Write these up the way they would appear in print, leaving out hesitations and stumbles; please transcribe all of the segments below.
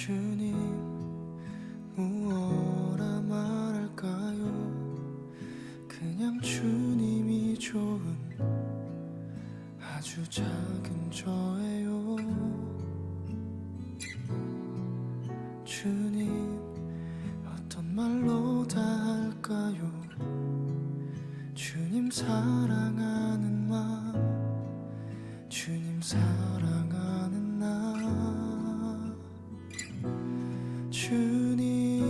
주님 무엇라 말할까요? 그냥 주님이 좋은 아주 작은 저예요. 주님 어떤 말로 다 할까요? 주님 사랑하는 마음, 주님 사랑하는 나. 주님,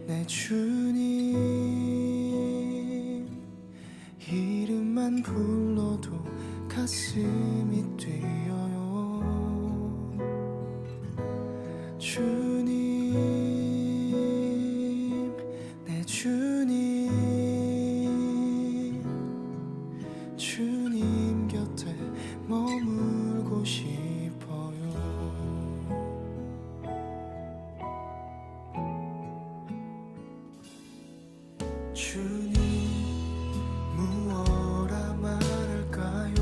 내 주님, 이름만 불러도 가슴이 뛰어요. 주님, 내 주님, 주님 곁에 머물고 싶어요. 주님 무엇라 말할까요?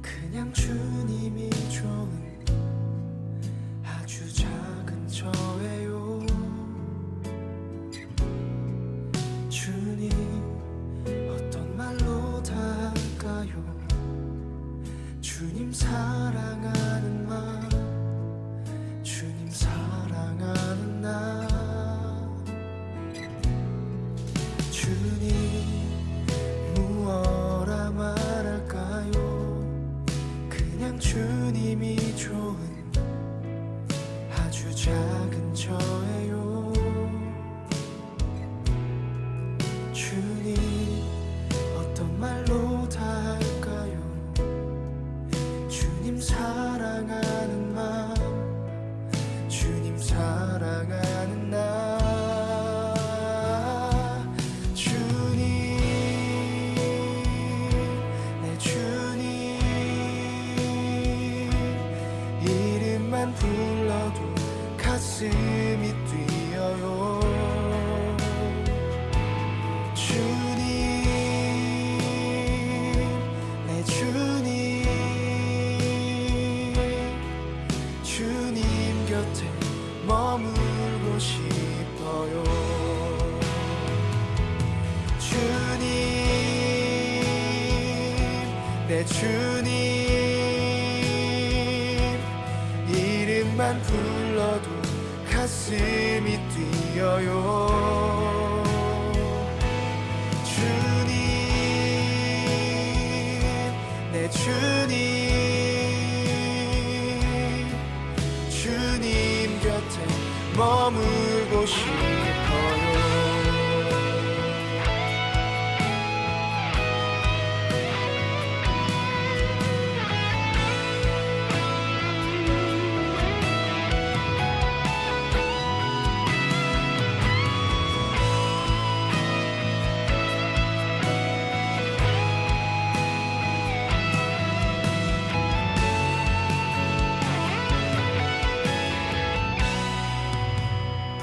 그냥 주님이 좋은 아주 작은 저예요. 주님 어떤 말로 다 할까요? 주님 사랑하는 마음, 주님 사랑하는 나. 주님 무엇라 말할까요? 그냥 주님이 좋은 아주 작은 저예요. 주님 어떤 말로 다 할까요? 주님 사랑하는 마음, 주님 사랑하는 나. 이름만 불러도 가슴이 뛰어요. 주님, 내 주님, 주님 곁에 머물고 싶어요. 주님, 내 주님, 이름만 불러도 가슴이 뛰어요. 주님, 내 주님, 주님 곁에 머물고 싶어요.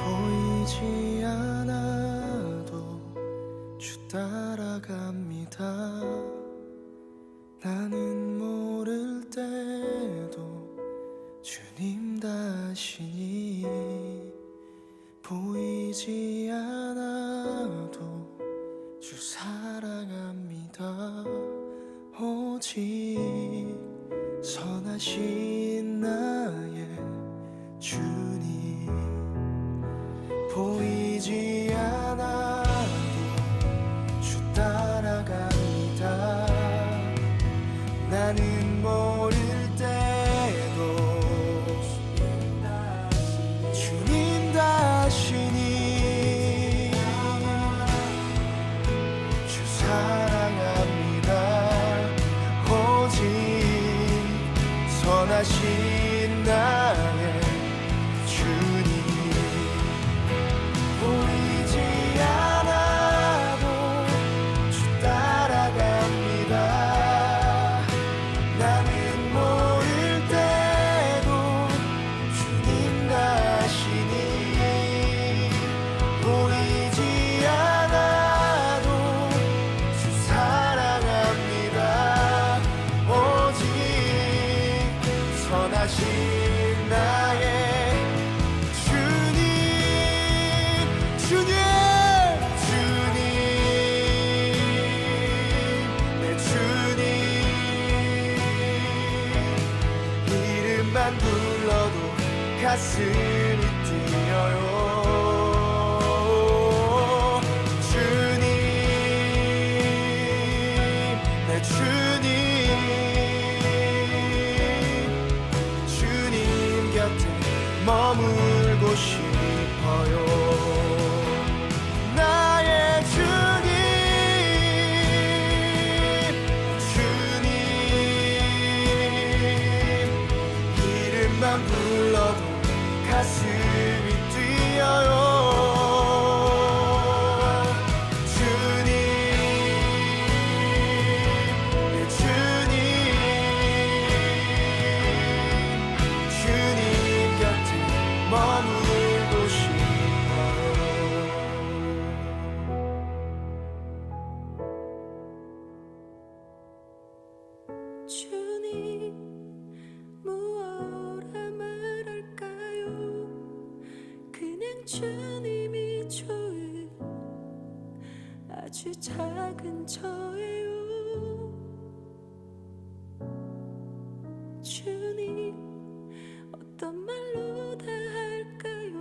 보이지 않아도 주 따라갑니다. 나는 모를 때도 주님 다시니. 보이지 않아도 주 사랑합니다. 오직 선하신 나의 주님. 보이지 않아도 주 따라갑니다. 나는 모를 때도 주님 다시니. 주 사랑합니다. 오직 선하신 나의 주님. 보이지 않아도 주 따라갑니다. 나는 모를 때도 주님 다시니. 보이지 않아도 주 사랑합니다. 오직 선한 하신 나의 주님, 주님, 주님, 내 주님. 이름만 불러도 가슴이 뛰어요. 주님, 내 주님, 주님 곁에 머물고 싶어요. 나의 주님, 주님, 이름만 불러도 가슴이 뛰어요. 주님, 내 주님, 주님 곁에 머물고 싶어요. 주님, 무엇라 말할까요? 그냥 주님이 좋은 아주 작은 저예요. 주님, 어떤 말로 다 할까요?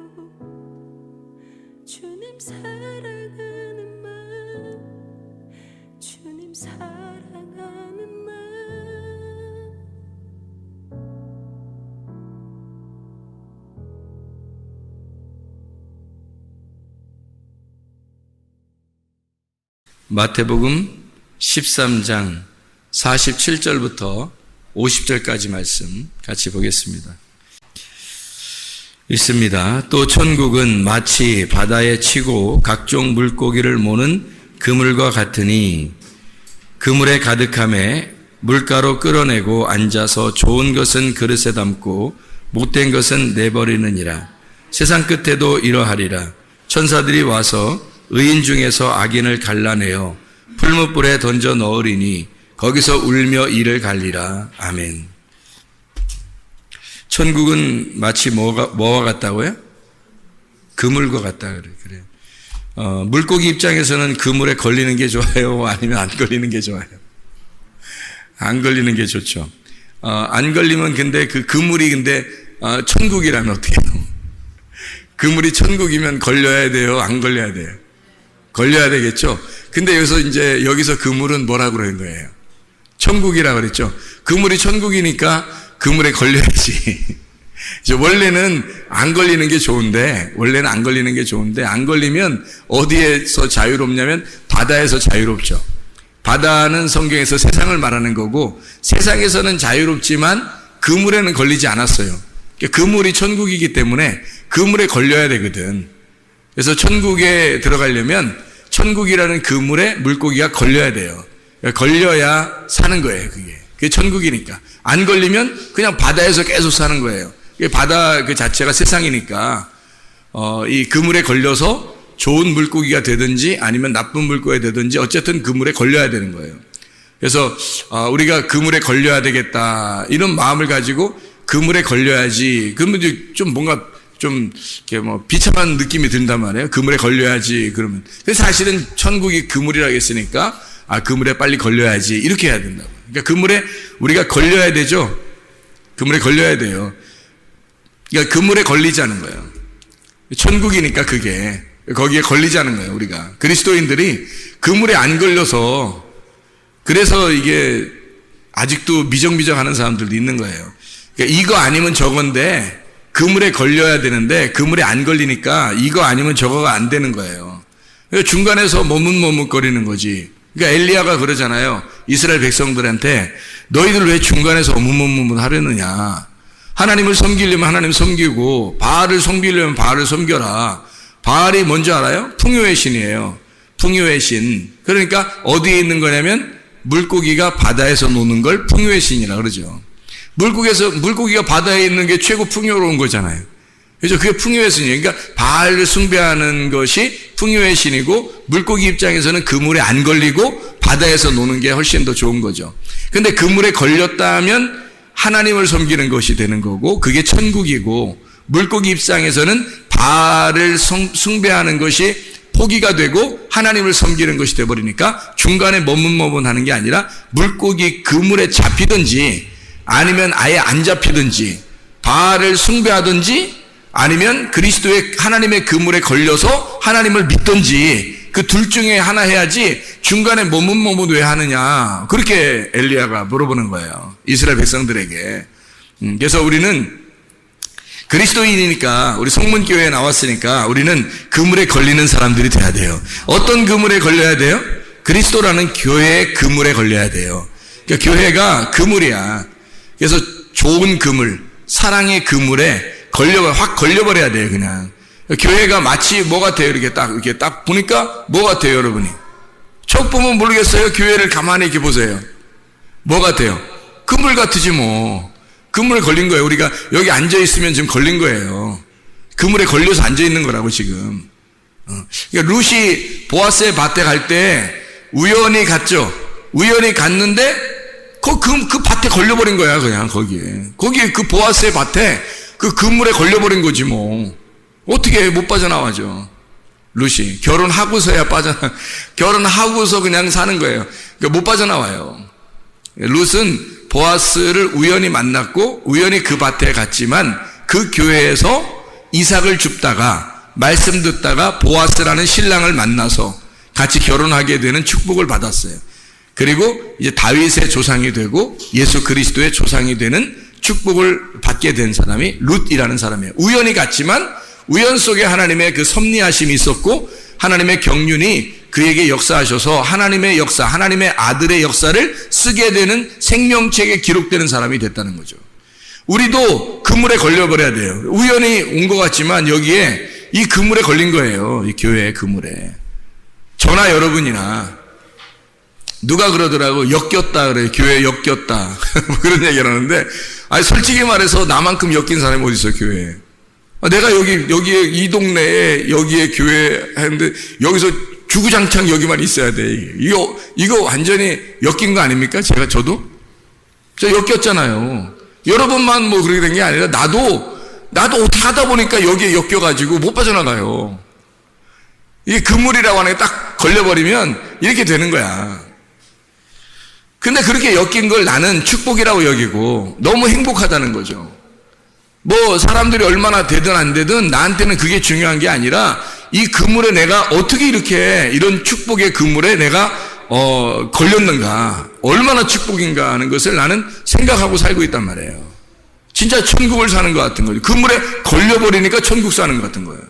주님 사랑하는 마음, 주님 사랑하는 마음. 마태복음 13장 47절부터 50절까지 말씀 같이 보겠습니다. 있습니다. 또 천국은 마치 바다에 치고 각종 물고기를 모는 그물과 같으니 그물에 가득함에 물가로 끌어내고 앉아서 좋은 것은 그릇에 담고 못된 것은 내버리느니라. 세상 끝에도 이러하리라. 천사들이 와서 의인 중에서 악인을 갈라내어 풀무불에 던져 넣으리니 거기서 울며 이를 갈리라. 아멘. 천국은 마치 뭐와 같다고요? 그물과 같다 그래요. 물고기 입장에서는 그물에 걸리는 게 좋아요? 아니면 안 걸리는 게 좋아요? 안 걸리는 게 좋죠. 안 걸리면 근데 그 그물이 근데 천국이라면 어떻게 해요? 그물이 천국이면 걸려야 돼요? 안 걸려야 돼요? 걸려야 되겠죠? 근데 여기서 그물은 뭐라고 그러는 거예요? 천국이라고 그랬죠? 그물이 천국이니까 그물에 걸려야지. 원래는 안 걸리는 게 좋은데, 안 걸리면 어디에서 자유롭냐면 바다에서 자유롭죠. 바다는 성경에서 세상을 말하는 거고, 세상에서는 자유롭지만 그물에는 걸리지 않았어요. 그물이 천국이기 때문에 그물에 걸려야 되거든. 그래서 천국에 들어가려면 천국이라는 그물에 물고기가 걸려야 돼요. 걸려야 사는 거예요, 그게 천국이니까. 안 걸리면 그냥 바다에서 계속 사는 거예요. 바다 그 자체가 세상이니까, 이 그물에 걸려서 좋은 물고기가 되든지 아니면 나쁜 물고기가 되든지 어쨌든 그물에 걸려야 되는 거예요. 그래서, 우리가 그물에 걸려야 되겠다, 이런 마음을 가지고 그물에 걸려야지. 그러면 좀 뭔가 좀 이렇게 비참한 느낌이 든단 말이에요. 그물에 걸려야지 그러면. 근데 사실은 천국이 그물이라고 했으니까 그물에 빨리 걸려야지 이렇게 해야 된다고. 그러니까 그물에 우리가 걸려야 되죠. 그물에 걸려야 돼요. 그러니까 그물에 걸리자는 거예요. 천국이니까 그게 거기에 걸리자는 거예요. 우리가 그리스도인들이 그물에 안 걸려서 그래서 이게 아직도 미정미정하는 사람들도 있는 거예요. 그러니까 이거 아니면 저건데 그물에 걸려야 되는데 그물에 안 걸리니까 이거 아니면 저거가 안 되는 거예요. 그러니까 중간에서 머뭇머뭇거리는 거지. 그러니까 엘리야가 그러잖아요. 이스라엘 백성들한테 너희들 왜 중간에서 머뭇머뭇 하려느냐. 하나님을 섬기려면 하나님 섬기고 바알을 섬기려면 바알을 섬겨라. 바알이 뭔지 알아요? 풍요의 신이에요. 풍요의 신. 그러니까 어디에 있는 거냐면 물고기가 바다에서 노는 걸 풍요의 신이라 그러죠. 물고기가 바다에 있는 게 최고 풍요로운 거잖아요. 그래서 그게 풍요의 신이에요. 그러니까 바알을 숭배하는 것이 풍요의 신이고 물고기 입장에서는 그물에 안 걸리고 바다에서 노는 게 훨씬 더 좋은 거죠. 근데 그물에 걸렸다면 하나님을 섬기는 것이 되는 거고 그게 천국이고, 물고기 입장에서는 바알을 숭배하는 것이 포기가 되고 하나님을 섬기는 것이 되어버리니까 중간에 머문머문하는 게 아니라 물고기 그물에 잡히든지 아니면 아예 안 잡히든지 바알을 숭배하든지 아니면 그리스도의 하나님의 그물에 걸려서 하나님을 믿든지 그 둘 중에 하나 해야지 중간에 머문머문 왜 하느냐, 그렇게 엘리야가 물어보는 거예요, 이스라엘 백성들에게. 그래서 우리는 그리스도인이니까, 우리 성문교회에 나왔으니까 우리는 그물에 걸리는 사람들이 돼야 돼요. 어떤 그물에 걸려야 돼요? 그리스도라는 교회의 그물에 걸려야 돼요. 그러니까 교회가 그물이야. 그래서 좋은 그물, 사랑의 그물에 확 걸려버려야 돼요, 그냥. 교회가 마치 뭐 같아요? 이렇게 딱 보니까 뭐 같아요, 여러분이? 척 보면 모르겠어요? 교회를 가만히 이렇게 보세요. 뭐 같아요? 그물 같으지 뭐. 그물에 걸린 거예요. 우리가 여기 앉아있으면 지금 걸린 거예요. 그물에 걸려서 앉아있는 거라고, 지금. 그러니까 룻이 보아스의 밭에 갈 때 우연히 갔죠. 우연히 갔는데 그 밭에 걸려버린 거야, 그냥 거기에 그 보아스의 밭에 그 그물에 걸려버린 거지 뭐. 어떻게 못 빠져나와죠. 룻이 결혼하고서야 결혼하고서 그냥 사는 거예요. 그러니까 못 빠져나와요. 룻은 보아스를 우연히 만났고 우연히 그 밭에 갔지만 그 교회에서 이삭을 줍다가 말씀 듣다가 보아스라는 신랑을 만나서 같이 결혼하게 되는 축복을 받았어요. 그리고 이제 다윗의 조상이 되고 예수 그리스도의 조상이 되는 축복을 받게 된 사람이 룻이라는 사람이에요. 우연히 갔지만 우연 속에 하나님의 그 섭리하심이 있었고 하나님의 경륜이 그에게 역사하셔서 하나님의 역사, 하나님의 아들의 역사를 쓰게 되는 생명책에 기록되는 사람이 됐다는 거죠. 우리도 그물에 걸려버려야 돼요. 우연히 온 것 같지만 여기에 이 그물에 걸린 거예요. 이 교회의 그물에. 저나 여러분이나 누가 그러더라고, 엮였다 그래요. 교회에 엮였다. 그런 얘기를 하는데, 아니 솔직히 말해서 나만큼 엮인 사람이 어디 있어요, 교회에. 내가 여기에 이 동네에 여기에 교회 하는데 여기서 주구장창 여기만 있어야 돼. 이거 완전히 엮인 거 아닙니까? 저도 엮였잖아요. 여러분만 뭐 그렇게 된 게 아니라 나도 어떻게 하다 보니까 여기에 엮여가지고 못 빠져나가요. 이게 그물이라고 하는 게 딱 걸려버리면 이렇게 되는 거야. 근데 그렇게 엮인 걸 나는 축복이라고 여기고 너무 행복하다는 거죠. 뭐 사람들이 얼마나 되든 안 되든 나한테는 그게 중요한 게 아니라 이 그물에 내가 어떻게 이렇게 이런 축복의 그물에 내가 걸렸는가, 얼마나 축복인가 하는 것을 나는 생각하고 살고 있단 말이에요. 진짜 천국을 사는 것 같은 거죠. 그물에 걸려버리니까 천국 사는 것 같은 거예요.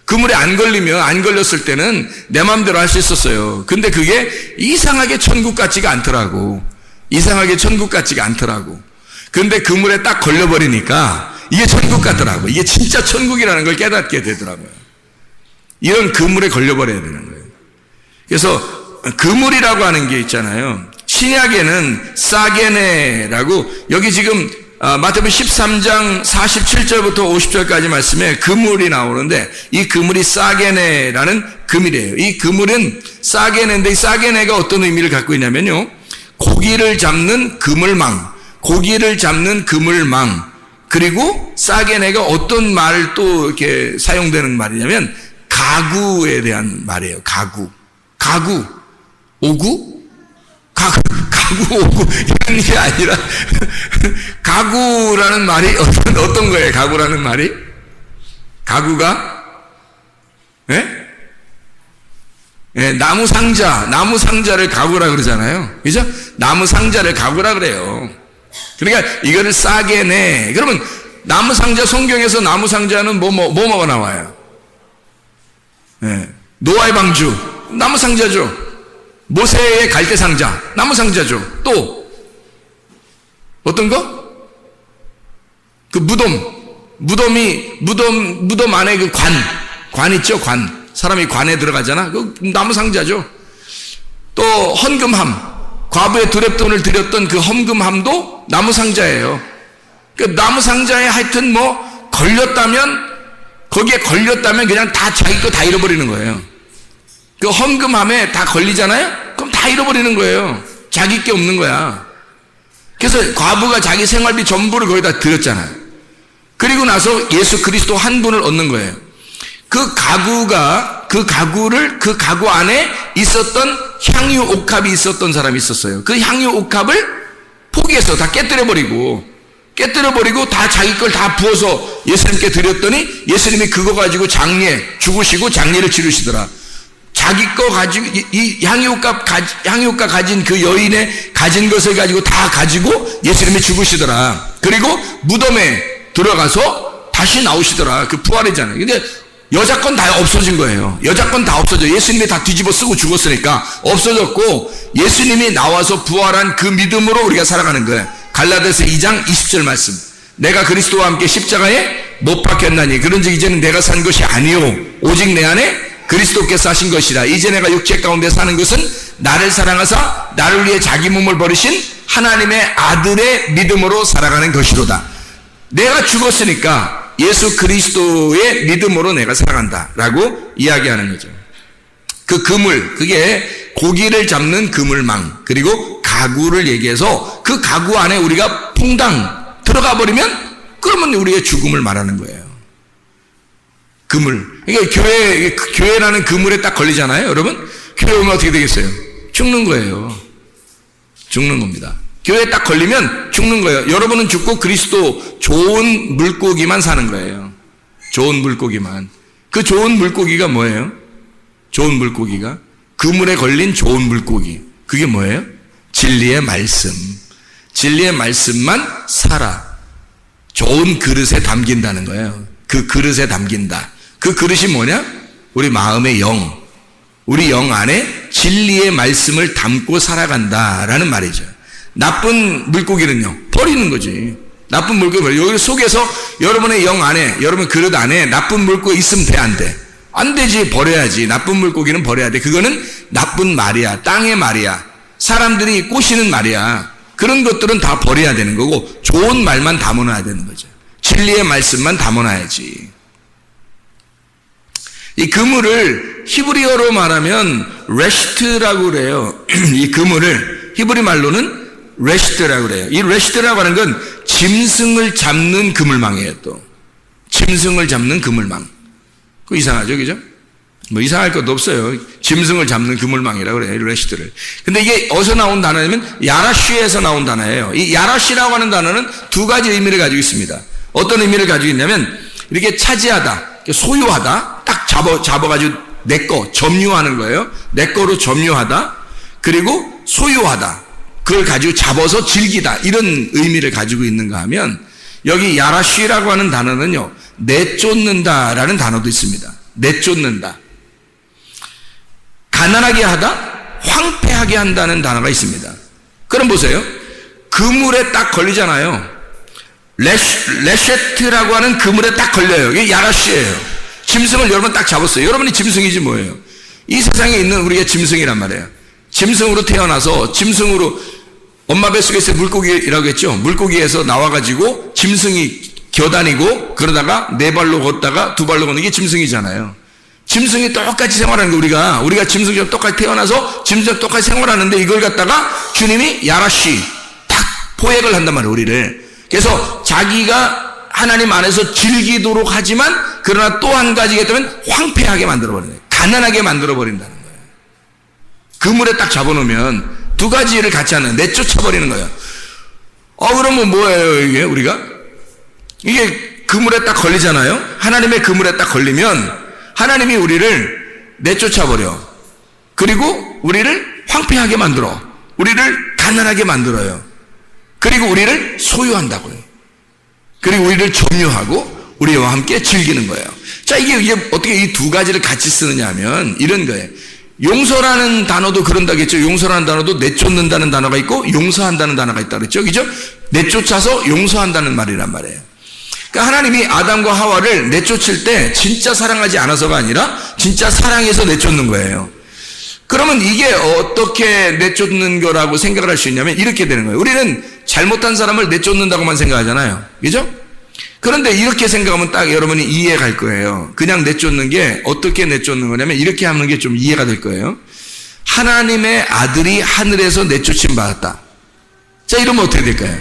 그물에 안 걸렸을 때는 내 마음대로 할 수 있었어요. 근데 그게 이상하게 천국 같지가 않더라고. 근데 그물에 딱 걸려버리니까 이게 천국 같더라고. 이게 진짜 천국이라는 걸 깨닫게 되더라고요. 이런 그물에 걸려버려야 되는 거예요. 그래서 그물이라고 하는 게 있잖아요. 신약에는 사게네라고, 여기 지금 마태복음 13장 47절부터 50절까지 말씀에 그물이 나오는데 이 그물이 사게네라는 그물이에요. 이 그물은 사게네인데 이 사게네가 어떤 의미를 갖고 있냐면요, 고기를 잡는 그물망, 그리고 사게네가 어떤 말을 또 이렇게 사용되는 말이냐면 가구에 대한 말이에요. 가구, 오구, 이런 게 아니라 가구라는 말이 어떤 거예요? 가구라는 말이? 가구가 나무 상자를 가구라 그러잖아요. 그죠? 나무 상자를 가구라 그래요. 그러니까 이거를 싸게네. 그러면 나무 상자, 성경에서 나무 상자는 뭐가 나와요? 노아의 방주, 나무 상자죠. 모세의 갈대 상자, 나무 상자죠. 또 어떤 거? 그 무덤 안에 그 관 있죠, 관. 사람이 관에 들어가잖아. 그 나무 상자죠. 또 헌금함, 과부의 두렙돈을 드렸던 그 헌금함도 나무 상자예요. 그 나무 상자에 하여튼 거기에 걸렸다면 그냥 다 자기 거 다 잃어버리는 거예요. 그 헌금함에 다 걸리잖아요? 그럼 다 잃어버리는 거예요. 자기 게 없는 거야. 그래서 과부가 자기 생활비 전부를 거기다 드렸잖아요. 그리고 나서 예수 그리스도 한 분을 얻는 거예요. 그 가구 안에 있었던 향유 옥합이 있었던 사람이 있었어요. 그 향유 옥합을 포기해서 다 깨뜨려버리고 다 자기 걸 다 부어서 예수님께 드렸더니 예수님이 그거 가지고 장례 죽으시고 장례를 치르시더라. 자기 거 가지고 이 향유옥합 가진 그 여인의 가진 것을 가지고 다 가지고 예수님이 죽으시더라. 그리고 무덤에 들어가서 다시 나오시더라. 그 부활이잖아요. 근데 여자 건 다 없어진 거예요. 여자 건 다 없어져. 예수님이 다 뒤집어 쓰고 죽었으니까 없어졌고 예수님이 나와서 부활한 그 믿음으로 우리가 살아가는 거예요. 갈라디아서 2장 20절 말씀. 내가 그리스도와 함께 십자가에 못 박혔나니 그런즉 이제는 내가 산 것이 아니요 오직 내 안에 그리스도께서 하신 것이라. 이제 내가 육체 가운데 사는 것은 나를 사랑하사 나를 위해 자기 몸을 버리신 하나님의 아들의 믿음으로 살아가는 것이로다. 내가 죽었으니까 예수 그리스도의 믿음으로 내가 살아간다 라고 이야기하는 거죠. 그 그물, 그게 고기를 잡는 그물망, 그리고 가구를 얘기해서 그 가구 안에 우리가 퐁당 들어가 버리면 그러면 우리의 죽음을 말하는 거예요. 그물. 그러니까 교회라는 그물에 딱 걸리잖아요, 여러분. 교회 오면 어떻게 되겠어요? 죽는 거예요. 죽는 겁니다. 교회에 딱 걸리면 죽는 거예요. 여러분은 죽고 그리스도 좋은 물고기만 사는 거예요. 좋은 물고기만. 그 좋은 물고기가 뭐예요? 좋은 물고기가 그물에 걸린 좋은 물고기. 그게 뭐예요? 진리의 말씀. 진리의 말씀만 살아. 좋은 그릇에 담긴다는 거예요. 그 그릇에 담긴다. 그 그릇이 뭐냐? 우리 마음의 영. 우리 영 안에 진리의 말씀을 담고 살아간다라는 말이죠. 나쁜 물고기는요, 버리는 거지. 나쁜 물고기, 여기 속에서 여러분의 영 안에, 여러분 그릇 안에 나쁜 물고기 있으면 돼, 안 돼? 안 되지, 버려야지. 나쁜 물고기는 버려야 돼. 그거는 나쁜 말이야. 땅의 말이야. 사람들이 꼬시는 말이야. 그런 것들은 다 버려야 되는 거고, 좋은 말만 담아놔야 되는 거죠. 진리의 말씀만 담아놔야지. 이 그물을 히브리어로 말하면 레시트라고 그래요. 이 그물을 히브리 말로는 레시트라고 그래요. 이 레시트라고 하는 건 짐승을 잡는 그물망이에요. 또 짐승을 잡는 그물망. 그 이상하죠, 그죠? 뭐 이상할 것도 없어요. 짐승을 잡는 그물망이라고 그래요, 이 레시트를. 근데 이게 어디서 나온 단어냐면 야라쉬에서 나온 단어예요. 이 야라쉬라고 하는 단어는 두 가지 의미를 가지고 있습니다. 어떤 의미를 가지고 있냐면 이렇게 차지하다, 소유하다, 딱 잡아가지고 내 거 점유하는 거예요. 내 거로 점유하다. 그리고 소유하다. 그걸 가지고 잡아서 즐기다. 이런 의미를 가지고 있는가 하면 여기 야라쉬라고 하는 단어는요, 내쫓는다라는 단어도 있습니다. 내쫓는다. 가난하게 하다, 황폐하게 한다는 단어가 있습니다. 그럼 보세요. 그물에 딱 걸리잖아요. 레셰트라고 하는 그물에 딱 걸려요. 이게 야라쉬예요. 짐승을 여러분 딱 잡았어요. 여러분이 짐승이지 뭐예요. 이 세상에 있는 우리가 짐승이란 말이에요. 짐승으로 태어나서 짐승으로 엄마 뱃속에서 물고기라고 했죠. 물고기에서 나와가지고 짐승이 겨다니고 그러다가 네 발로 걷다가 두 발로 걷는 게 짐승이잖아요. 짐승이 똑같이 생활하는 거 우리가 짐승처럼 똑같이 태어나서 짐승처럼 똑같이 생활하는데 이걸 갖다가 주님이 야라쉬 딱 포획을 한단 말이에요, 우리를. 그래서 자기가 하나님 안에서 즐기도록 하지만 그러나 또 한 가지가 있다면 황폐하게 만들어버리는 거예요. 가난하게 만들어버린다는 거예요. 그물에 딱 잡아놓으면 두 가지 일을 같이 하는, 내쫓아버리는 거예요. 그러면 뭐예요, 이게 우리가? 이게 그물에 딱 걸리잖아요. 하나님의 그물에 딱 걸리면 하나님이 우리를 내쫓아버려. 그리고 우리를 황폐하게 만들어. 우리를 가난하게 만들어요. 그리고 우리를 소유한다고요. 그리고 우리를 점유하고 우리와 함께 즐기는 거예요. 자, 이게 어떻게 이 두 가지를 같이 쓰느냐 하면 이런 거예요. 용서라는 단어도 그런다겠죠. 용서라는 단어도 내쫓는다는 단어가 있고 용서한다는 단어가 있다 그랬죠. 그죠? 내쫓아서 용서한다는 말이란 말이에요. 그러니까 하나님이 아담과 하와를 내쫓을 때 진짜 사랑하지 않아서가 아니라 진짜 사랑해서 내쫓는 거예요. 그러면 이게 어떻게 내쫓는 거라고 생각을 할 수 있냐면 이렇게 되는 거예요. 우리는 잘못한 사람을 내쫓는다고만 생각하잖아요. 그죠? 그런데 이렇게 생각하면 딱 여러분이 이해 갈 거예요. 그냥 내쫓는 게 어떻게 내쫓는 거냐면 이렇게 하는 게 좀 이해가 될 거예요. 하나님의 아들이 하늘에서 내쫓임 받았다. 자, 이러면 어떻게 될까요?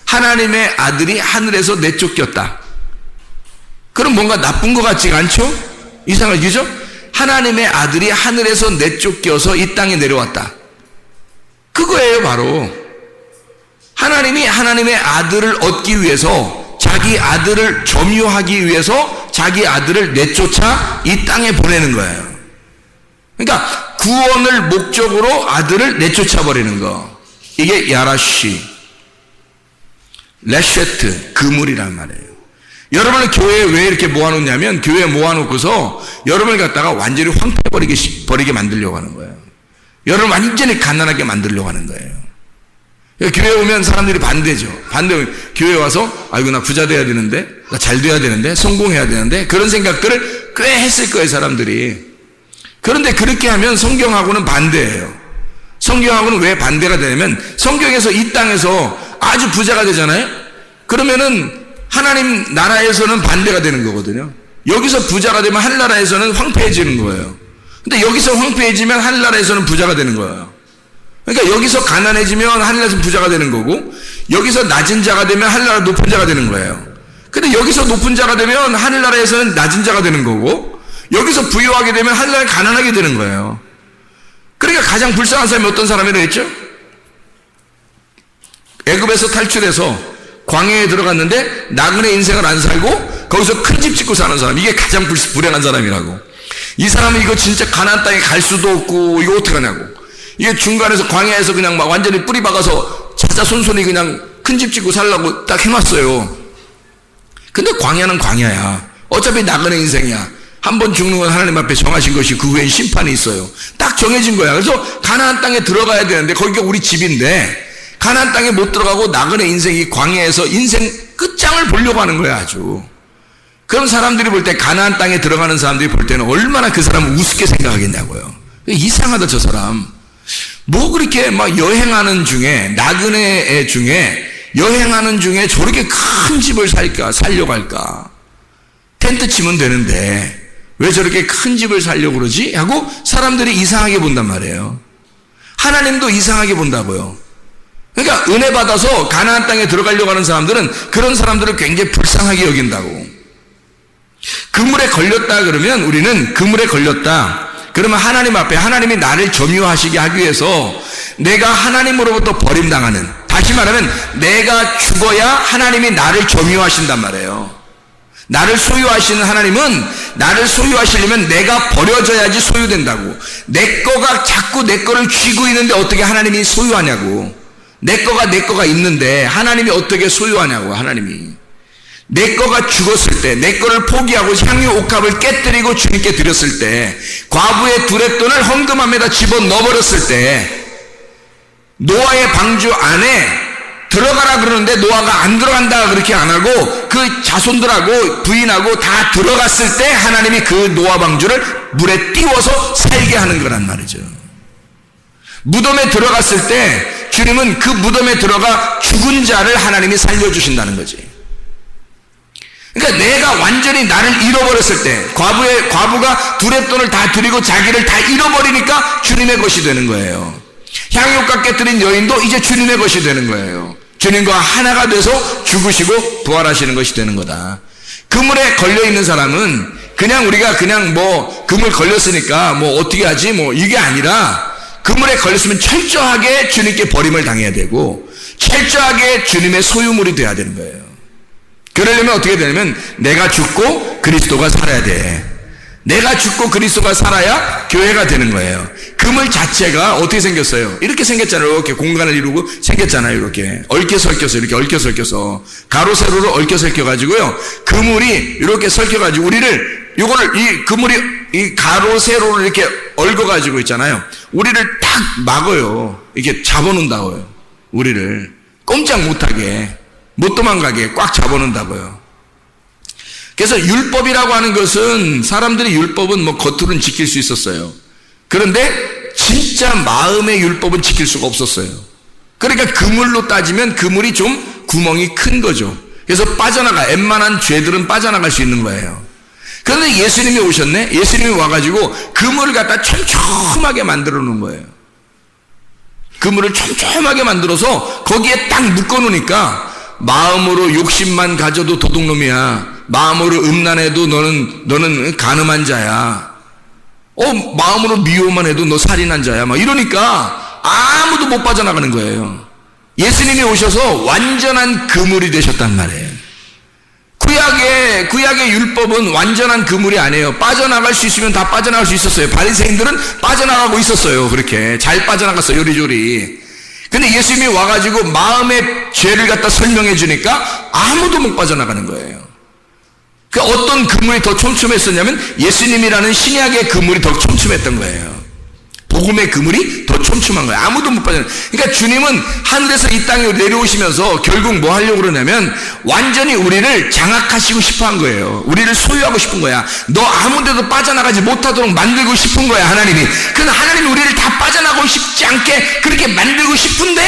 하나님의 아들이 하늘에서 내쫓겼다. 그럼 뭔가 나쁜 것 같지가 않죠? 이상하죠? 그죠? 하나님의 아들이 하늘에서 내쫓겨서 이 땅에 내려왔다. 그거예요, 바로. 하나님이 하나님의 아들을 얻기 위해서, 자기 아들을 점유하기 위해서 자기 아들을 내쫓아 이 땅에 보내는 거예요. 그러니까 구원을 목적으로 아들을 내쫓아 버리는 거. 이게 야라시, 레쉐트, 그물이란 말이에요. 여러분을 교회에 왜 이렇게 모아놓냐면, 교회에 모아놓고서 여러분을 갖다가 완전히 황폐버리게 만들려고 하는 거예요. 여러분 완전히 가난하게 만들려고 하는 거예요. 교회 오면 사람들이 반대죠. 교회 와서, 아이고, 나 부자 돼야 되는데, 나 잘 돼야 되는데, 성공해야 되는데, 그런 생각들을 꽤 했을 거예요, 사람들이. 그런데 그렇게 하면 성경하고는 반대예요. 성경하고는 왜 반대가 되냐면, 성경에서 이 땅에서 아주 부자가 되잖아요? 그러면은 하나님 나라에서는 반대가 되는 거거든요. 여기서 부자가 되면 하늘나라에서는 황폐해지는 거예요. 근데 여기서 황폐해지면 하늘나라에서는 부자가 되는 거예요. 그러니까 여기서 가난해지면 하늘나라에서 부자가 되는 거고, 여기서 낮은 자가 되면 하늘나라 높은 자가 되는 거예요. 근데 여기서 높은 자가 되면 하늘나라에서는 낮은 자가 되는 거고, 여기서 부유하게 되면 하늘나라에 가난하게 되는 거예요. 그러니까 가장 불쌍한 사람이 어떤 사람이라고 했죠? 애굽에서 탈출해서 광야에 들어갔는데 나그네 인생을 안 살고 거기서 큰 집 짓고 사는 사람, 이게 가장 불행한 사람이라고. 이 사람은 이거 진짜 가나안 땅에 갈 수도 없고 이거 어떡하냐고. 이게 중간에서 광야에서 그냥 막 완전히 뿌리 박아서 자자 손손이 그냥 큰 집 짓고 살라고 딱 해놨어요. 근데 광야는 광야야. 어차피 나그네 인생이야. 한 번 죽는 건 하나님 앞에 정하신 것이 그 후엔 심판이 있어요. 딱 정해진 거야. 그래서 가나안 땅에 들어가야 되는데 거기가 우리 집인데 가나안 땅에 못 들어가고 나그네 인생이 광야에서 인생 끝장을 보려고 하는 거야, 아주. 그런 사람들이 볼 때, 가나안 땅에 들어가는 사람들이 볼 때는 얼마나 그 사람을 우습게 생각하겠냐고요. 이상하다, 저 사람. 뭐 그렇게 막 여행하는 중에, 나그네 중에 여행하는 중에 저렇게 큰 집을 살려고 할까? 텐트 치면 되는데 왜 저렇게 큰 집을 살려고 그러지? 하고 사람들이 이상하게 본단 말이에요. 하나님도 이상하게 본다고요. 그러니까 은혜 받아서 가나안 땅에 들어가려고 하는 사람들은 그런 사람들을 굉장히 불쌍하게 여긴다고. 그물에 걸렸다 그러면, 우리는 그물에 걸렸다 그러면 하나님 앞에, 하나님이 나를 점유하시게 하기 위해서 내가 하나님으로부터 버림당하는, 다시 말하면 내가 죽어야 하나님이 나를 점유하신단 말이에요. 나를 소유하시는 하나님은, 나를 소유하시려면 내가 버려져야지 소유된다고. 내 거가 자꾸 내 거를 쥐고 있는데 어떻게 하나님이 소유하냐고. 내 거가 있는데 하나님이 어떻게 소유하냐고. 하나님이 내 거가 죽었을 때, 내 거를 포기하고 향유 옥합을 깨뜨리고 주님께 드렸을 때, 과부의 두랫돈을 헌금함에다 집어넣어버렸을 때, 노아의 방주 안에 들어가라 그러는데 노아가 안 들어간다 그렇게 안 하고 그 자손들하고 부인하고 다 들어갔을 때 하나님이 그 노아 방주를 물에 띄워서 살게 하는 거란 말이죠. 무덤에 들어갔을 때 주님은 그 무덤에 들어가 죽은 자를 하나님이 살려주신다는 거지. 그러니까 내가 완전히 나를 잃어버렸을 때, 과부가 두랫돈을 다 드리고 자기를 다 잃어버리니까 주님의 것이 되는 거예요. 향유옥합 깨뜨린 여인도 이제 주님의 것이 되는 거예요. 주님과 하나가 돼서 죽으시고 부활하시는 것이 되는 거다. 그물에 걸려있는 사람은 그냥 우리가 그냥 뭐 그물 걸렸으니까 뭐 어떻게 하지 뭐 이게 아니라, 그물에 걸렸으면 철저하게 주님께 버림을 당해야 되고 철저하게 주님의 소유물이 돼야 되는 거예요. 그러려면 어떻게 되냐면 내가 죽고 그리스도가 살아야 돼. 내가 죽고 그리스도가 살아야 교회가 되는 거예요. 그물 자체가 어떻게 생겼어요? 이렇게 생겼잖아요. 이렇게 공간을 이루고 생겼잖아요. 이렇게 얽혀 설켜서, 이렇게 얽혀 설켜서 가로 세로로 얽혀 설켜 가지고요. 그물이 이렇게 설켜 가지고 우리를, 요거를 이 그물이 이 가로 세로로 이렇게 얽어 가지고 있잖아요. 우리를 딱 막어요. 이렇게 잡아놓는다고요. 우리를 꼼짝 못하게, 못 도망가게 꽉 잡아놓는다고요. 그래서 율법이라고 하는 것은, 사람들이 율법은 뭐 겉으로는 지킬 수 있었어요. 그런데 진짜 마음의 율법은 지킬 수가 없었어요. 그러니까 그물로 따지면 그물이 좀 구멍이 큰 거죠. 그래서 웬만한 죄들은 빠져나갈 수 있는 거예요. 그런데 예수님이 오셨네? 예수님이 와가지고 그물을 갖다 촘촘하게 만들어 놓은 거예요. 그물을 촘촘하게 만들어서 거기에 딱 묶어놓으니까 마음으로 욕심만 가져도 도둑놈이야. 마음으로 음란해도 너는 간음한 자야. 마음으로 미워만 해도 너 살인한 자야. 막 이러니까 아무도 못 빠져나가는 거예요. 예수님이 오셔서 완전한 그물이 되셨단 말이에요. 구약의 율법은 완전한 그물이 아니에요. 빠져나갈 수 있으면 다 빠져나갈 수 있었어요. 바리새인들은 빠져나가고 있었어요. 그렇게 잘 빠져나갔어요. 요리조리. 근데 예수님이 와가지고 마음의 죄를 갖다 설명해 주니까 아무도 못 빠져나가는 거예요. 그 어떤 그물이 더 촘촘했었냐면 예수님이라는 신약의 그물이 더 촘촘했던 거예요. 복음의 그물이 더 촘촘한 거예요. 아무도 못 빠져나가요. 그러니까 주님은 하늘에서 이 땅에 내려오시면서 결국 뭐 하려고 그러냐면 완전히 우리를 장악하시고 싶어 한 거예요. 우리를 소유하고 싶은 거야. 너 아무 데도 빠져나가지 못하도록 만들고 싶은 거야, 하나님이. 근데 하나님이 우리를 다 빠져나가고 싶지 않게 그렇게 만들고 싶은데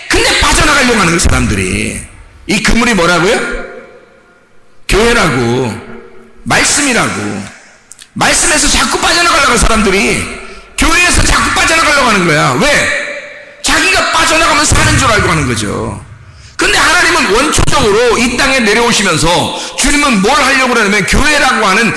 근데 빠져나가려고 하는 거예요, 사람들이. 이 그물이 뭐라고요? 교회라고, 말씀이라고. 말씀에서 자꾸 빠져나가려고 하는 사람들이 교회에서 자꾸 빠져나가려고 하는 거야. 왜? 자기가 빠져나가면 사는 줄 알고 하는 거죠. 근데 하나님은 원초적으로 이 땅에 내려오시면서 주님은 뭘 하려고 그러냐면 교회라고 하는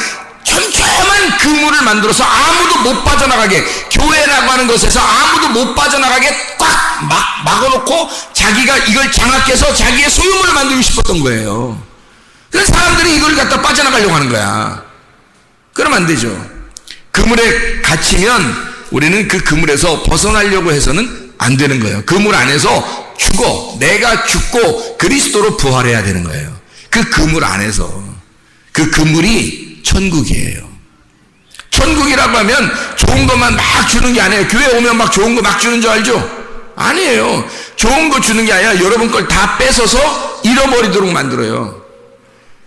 촘촘한 그물을 만들어서 아무도 못 빠져나가게, 교회라고 하는 것에서 아무도 못 빠져나가게 꽉 막아놓고 자기가 이걸 장악해서 자기의 소유물을 만들고 싶었던 거예요. 그래서 사람들이 이걸 갖다 빠져나가려고 하는 거야. 그러면 안 되죠. 그물에 갇히면 우리는 그 그물에서 벗어나려고 해서는 안 되는 거예요. 그물 안에서 죽어. 내가 죽고 그리스도로 부활해야 되는 거예요. 그 그물 안에서. 그 그물이 천국이에요. 천국이라고 하면 좋은 것만 막 주는 게 아니에요. 교회 오면 막 좋은 거 막 주는 줄 알죠? 아니에요. 좋은 거 주는 게 아니라 여러분 걸 다 뺏어서 잃어버리도록 만들어요.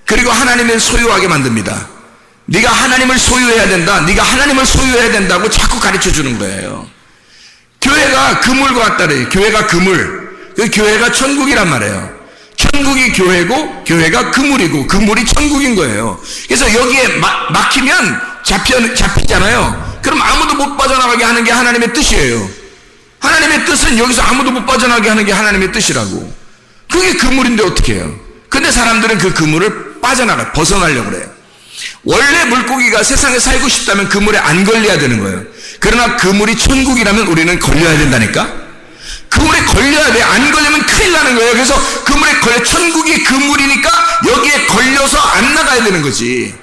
그리고 하나님을 소유하게 만듭니다. 네가 하나님을 소유해야 된다. 네가 하나님을 소유해야 된다고 자꾸 가르쳐 주는 거예요. 교회가 그물과 같다래요. 교회가 그물. 그 교회가 천국이란 말이에요. 천국이 교회고 교회가 그물이고 그물이 천국인 거예요. 그래서 여기에 막히면 잡히잖아요. 그럼 아무도 못 빠져나가게 하는 게 하나님의 뜻이에요. 하나님의 뜻은 여기서 아무도 못 빠져나가게 하는 게 하나님의 뜻이라고. 그게 그물인데 어떻게 해요? 근데 사람들은 그 그물을 벗어나려고 그래요. 원래 물고기가 세상에 살고 싶다면 그물에 안 걸려야 되는 거예요. 그러나 그물이 천국이라면 우리는 걸려야 된다니까? 그물에 걸려야 돼. 안 걸리면 큰일 나는 거예요. 그래서 그물에 걸려, 천국이 그물이니까 여기에 걸려서 안 나가야 되는 거지.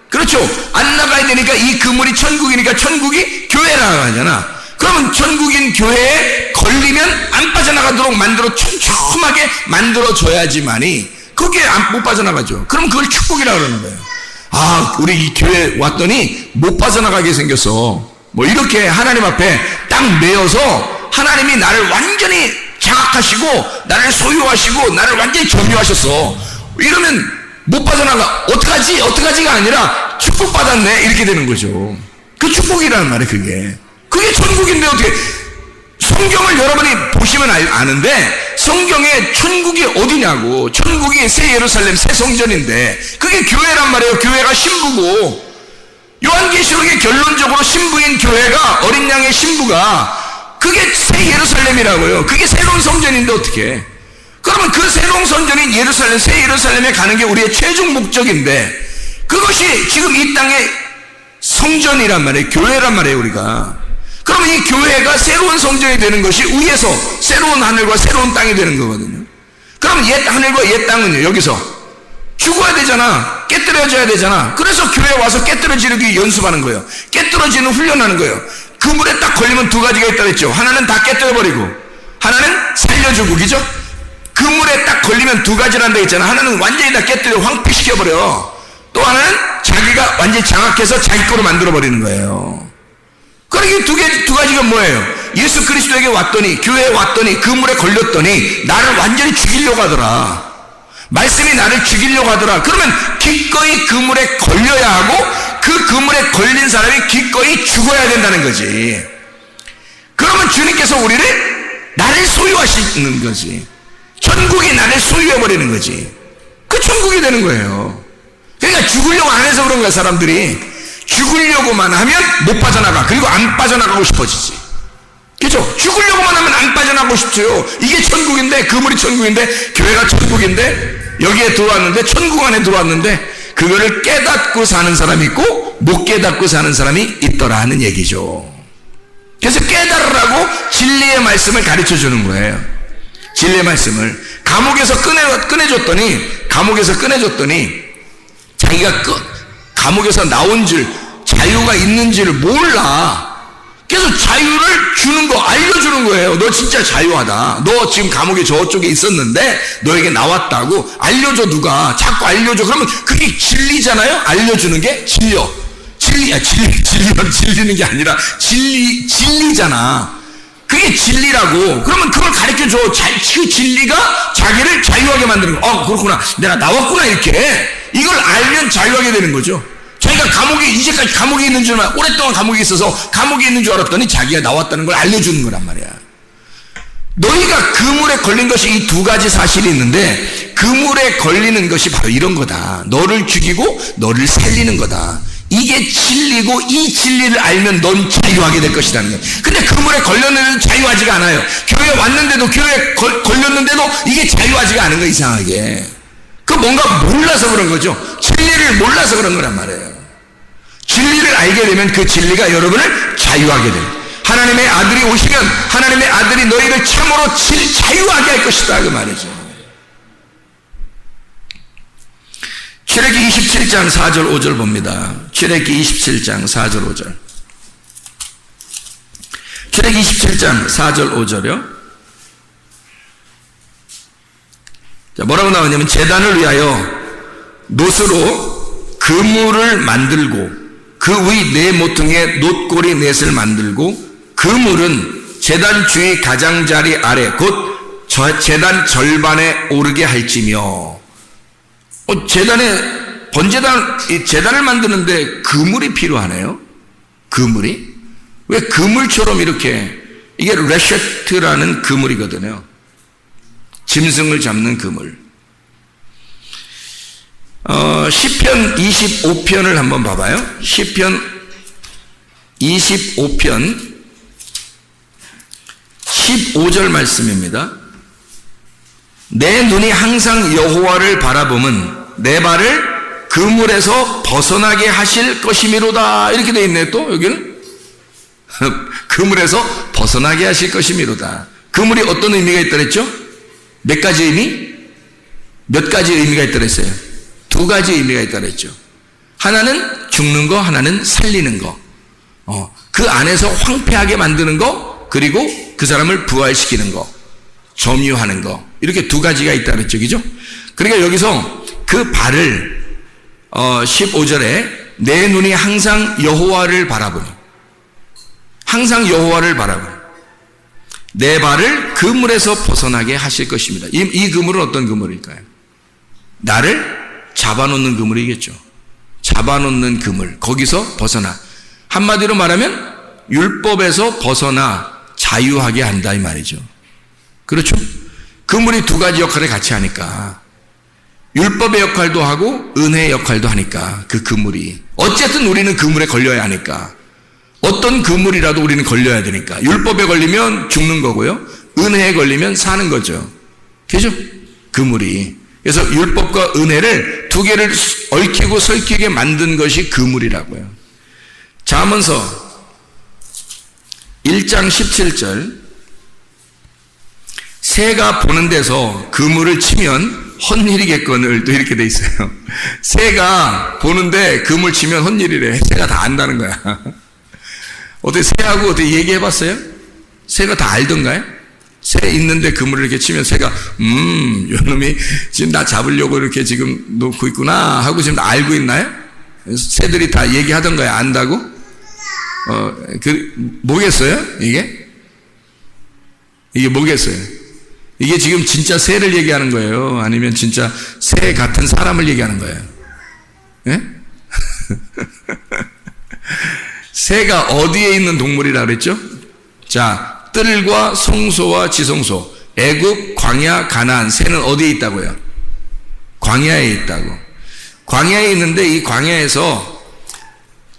그렇죠? 안 나가야 되니까 이 그물이 천국이니까 천국이 교회라고 하잖아. 그러면 천국인 교회에 걸리면 안 빠져나가도록 촘촘하게 만들어줘야지만이 거기에 못 빠져나가죠. 그럼 그걸 축복이라고 그러는 거예요. 우리 이 교회 왔더니 못 빠져나가게 생겼어. 뭐 이렇게 하나님 앞에 딱 매여서 하나님이 나를 완전히 장악하시고 나를 소유하시고 나를 완전히 점유하셨어. 이러면 못 빠져나가. 어떡하지가 아니라 축복받았네 이렇게 되는 거죠. 그 축복이라는 말이에요. 그게 천국인데 어떻게. 성경을 여러분이 보시면 아는데 성경에 천국이 어디냐고. 천국이 새 예루살렘 새 성전인데 그게 교회란 말이에요. 교회가 신부고 요한계시록의 결론적으로 신부인 교회가 어린 양의 신부가 그게 새 예루살렘이라고요. 그게 새로운 성전인데 어떻게. 그러면 그 새로운 성전인 예루살렘 새 예루살렘에 가는 게 우리의 최종 목적인데 그것이 지금 이 땅의 성전이란 말이에요. 교회란 말이에요. 우리가. 그러면 이 교회가 새로운 성전이 되는 것이 위에서 새로운 하늘과 새로운 땅이 되는 거거든요. 그럼 옛 하늘과 옛 땅은요, 여기서 죽어야 되잖아. 깨뜨려져야 되잖아. 그래서 교회에 와서 깨뜨려지기 연습하는 거예요. 깨뜨려지는 훈련하는 거예요. 그물에 딱 걸리면 두 가지가 있다 그랬죠. 하나는 다 깨뜨려버리고 하나는 살려주고, 그죠? 그물에 딱 걸리면 두 가지란 데 있잖아. 하나는 완전히 다 깨뜨려 황폐시켜버려. 또 하나는 자기가 완전히 장악해서 자기 거로 만들어버리는 거예요. 그러니까 두 가지가 뭐예요? 예수 그리스도에게 왔더니, 교회에 왔더니, 그물에 걸렸더니 나를 완전히 죽이려고 하더라. 말씀이 나를 죽이려고 하더라. 그러면 기꺼이 그물에 걸려야 하고 그 그물에 걸린 사람이 기꺼이 죽어야 된다는 거지. 그러면 주님께서 나를 소유하시는 거지. 천국이 나를 소유해버리는 거지. 그 천국이 되는 거예요. 그러니까 죽으려고 안 해서 그런 거야. 사람들이 죽으려고만 하면 못 빠져나가. 그리고 안 빠져나가고 싶어지지. 그죠? 죽으려고만 하면 안 빠져나가고 싶죠. 이게 천국인데, 그물이 천국인데, 교회가 천국인데, 여기에 들어왔는데, 천국 안에 들어왔는데, 그거를 깨닫고 사는 사람이 있고, 못 깨닫고 사는 사람이 있더라는 얘기죠. 그래서 깨달으라고 진리의 말씀을 가르쳐 주는 거예요. 진리의 말씀을. 감옥에서 꺼내줬더니, 자기가 감옥에서 나온 줄, 자유가 있는지를 몰라. 그래서 자유를 주는 거, 알려주는 거예요. 너 진짜 자유하다. 너 지금 감옥에 저쪽에 있었는데 너에게 나왔다고 알려줘. 누가 자꾸 알려줘. 그러면 그게 진리잖아요. 알려주는 게 진리는 게 아니라 진리잖아. 그게 진리라고. 그러면 그걸 가르쳐줘. 그 진리가 자기를 자유하게 만드는 거. 그렇구나. 내가 나왔구나. 이렇게. 이걸 알면 자유하게 되는 거죠. 자기가 이제까지 감옥에 있는 줄만, 오랫동안 감옥에 있어서 감옥에 있는 줄 알았더니 자기가 나왔다는 걸 알려주는 거란 말이야. 너희가 그물에 걸린 것이 이 두 가지 사실이 있는데, 그물에 걸리는 것이 바로 이런 거다. 너를 죽이고 너를 살리는 거다. 이게 진리고, 이 진리를 알면 넌 자유하게 될 것이라는 거야. 근데 그물에 걸렸는데도 자유하지가 않아요. 교회에 왔는데도, 교회에 걸렸는데도 이게 자유하지가 않은 거야, 이상하게. 뭔가 몰라서 그런 거죠. 진리를 몰라서 그런 거란 말이에요. 진리를 알게 되면 그 진리가 여러분을 자유하게 됩니다. 하나님의 아들이 오시면 하나님의 아들이 너희를 참으로 자유하게 할 것이다, 그 말이죠. 출애굽기 27장 4절 5절 봅니다. 출애굽기 27장 4절 5절. 출애굽기 27장 4절 5절이요. 자, 뭐라고 나오냐면, 제단을 위하여 놋으로 그물을 만들고 그 위 네 모퉁이에 놋고리 넷을 만들고, 그물은 제단 주위 가장자리 아래 곧 제단 절반에 오르게 할지며. 제단을 만드는데 그물이 필요하네요. 그물이? 왜 그물처럼 이렇게, 이게 레셰트라는 그물이거든요. 짐승을 잡는 그물. 시편 25편을 한번 봐봐요. 시편 25편 15절 말씀입니다. 내 눈이 항상 여호와를 바라보면 내 발을 그물에서 벗어나게 하실 것이미로다. 이렇게 되어 있네요. 또 여기는 그물에서 벗어나게 하실 것이미로다. 그물이 어떤 의미가 있다 그랬죠? 몇 가지 의미? 몇 가지 의미가 있다 그랬어요? 두 가지 의미가 있다 그랬죠. 하나는 죽는 거, 하나는 살리는 거. 그 안에서 황폐하게 만드는 거, 그리고 그 사람을 부활시키는 거, 점유하는 거. 이렇게 두 가지가 있다 그랬죠. 그죠? 그러니까 여기서 그 발을 15절에 내 눈이 항상 여호와를 바라보니, 항상 여호와를 바라보니 내 발을 그물에서 벗어나게 하실 것입니다. 이 그물은 어떤 그물일까요? 나를 잡아놓는 그물이겠죠. 잡아놓는 그물, 거기서 벗어나. 한마디로 말하면 율법에서 벗어나 자유하게 한다, 이 말이죠. 그렇죠? 그물이 두 가지 역할을 같이 하니까, 율법의 역할도 하고 은혜의 역할도 하니까, 그 그물이 어쨌든 우리는 그물에 걸려야 하니까, 어떤 그물이라도 우리는 걸려야 되니까, 율법에 걸리면 죽는 거고요, 은혜에 걸리면 사는 거죠. 그죠? 그물이. 그래서 율법과 은혜를 두 개를 얽히고 설키게 만든 것이 그물이라고요. 잠언서 1장 17절, 새가 보는 데서 그물을 치면 헛일이겠거늘, 또 이렇게 돼 있어요. 새가 보는데 그물 치면 헛일이래. 새가 다 안다는 거야. 어떻게 새하고 어떻게 얘기해 봤어요? 새가 다 알던가요? 새 있는데 그물을 이렇게 치면 새가 요놈이 지금 나 잡으려고 이렇게 지금 놓고 있구나 하고 지금 알고 있나요? 새들이 다 얘기하던가요? 안다고? 뭐겠어요? 이게 뭐겠어요? 이게 지금 진짜 새를 얘기하는 거예요? 아니면 진짜 새 같은 사람을 얘기하는 거예요? 예? 새가 어디에 있는 동물이라 그랬죠? 자, 뜰과 성소와 지성소, 애굽, 광야, 가나안, 새는 어디에 있다고요? 광야에 있다고. 광야에 있는데 이 광야에서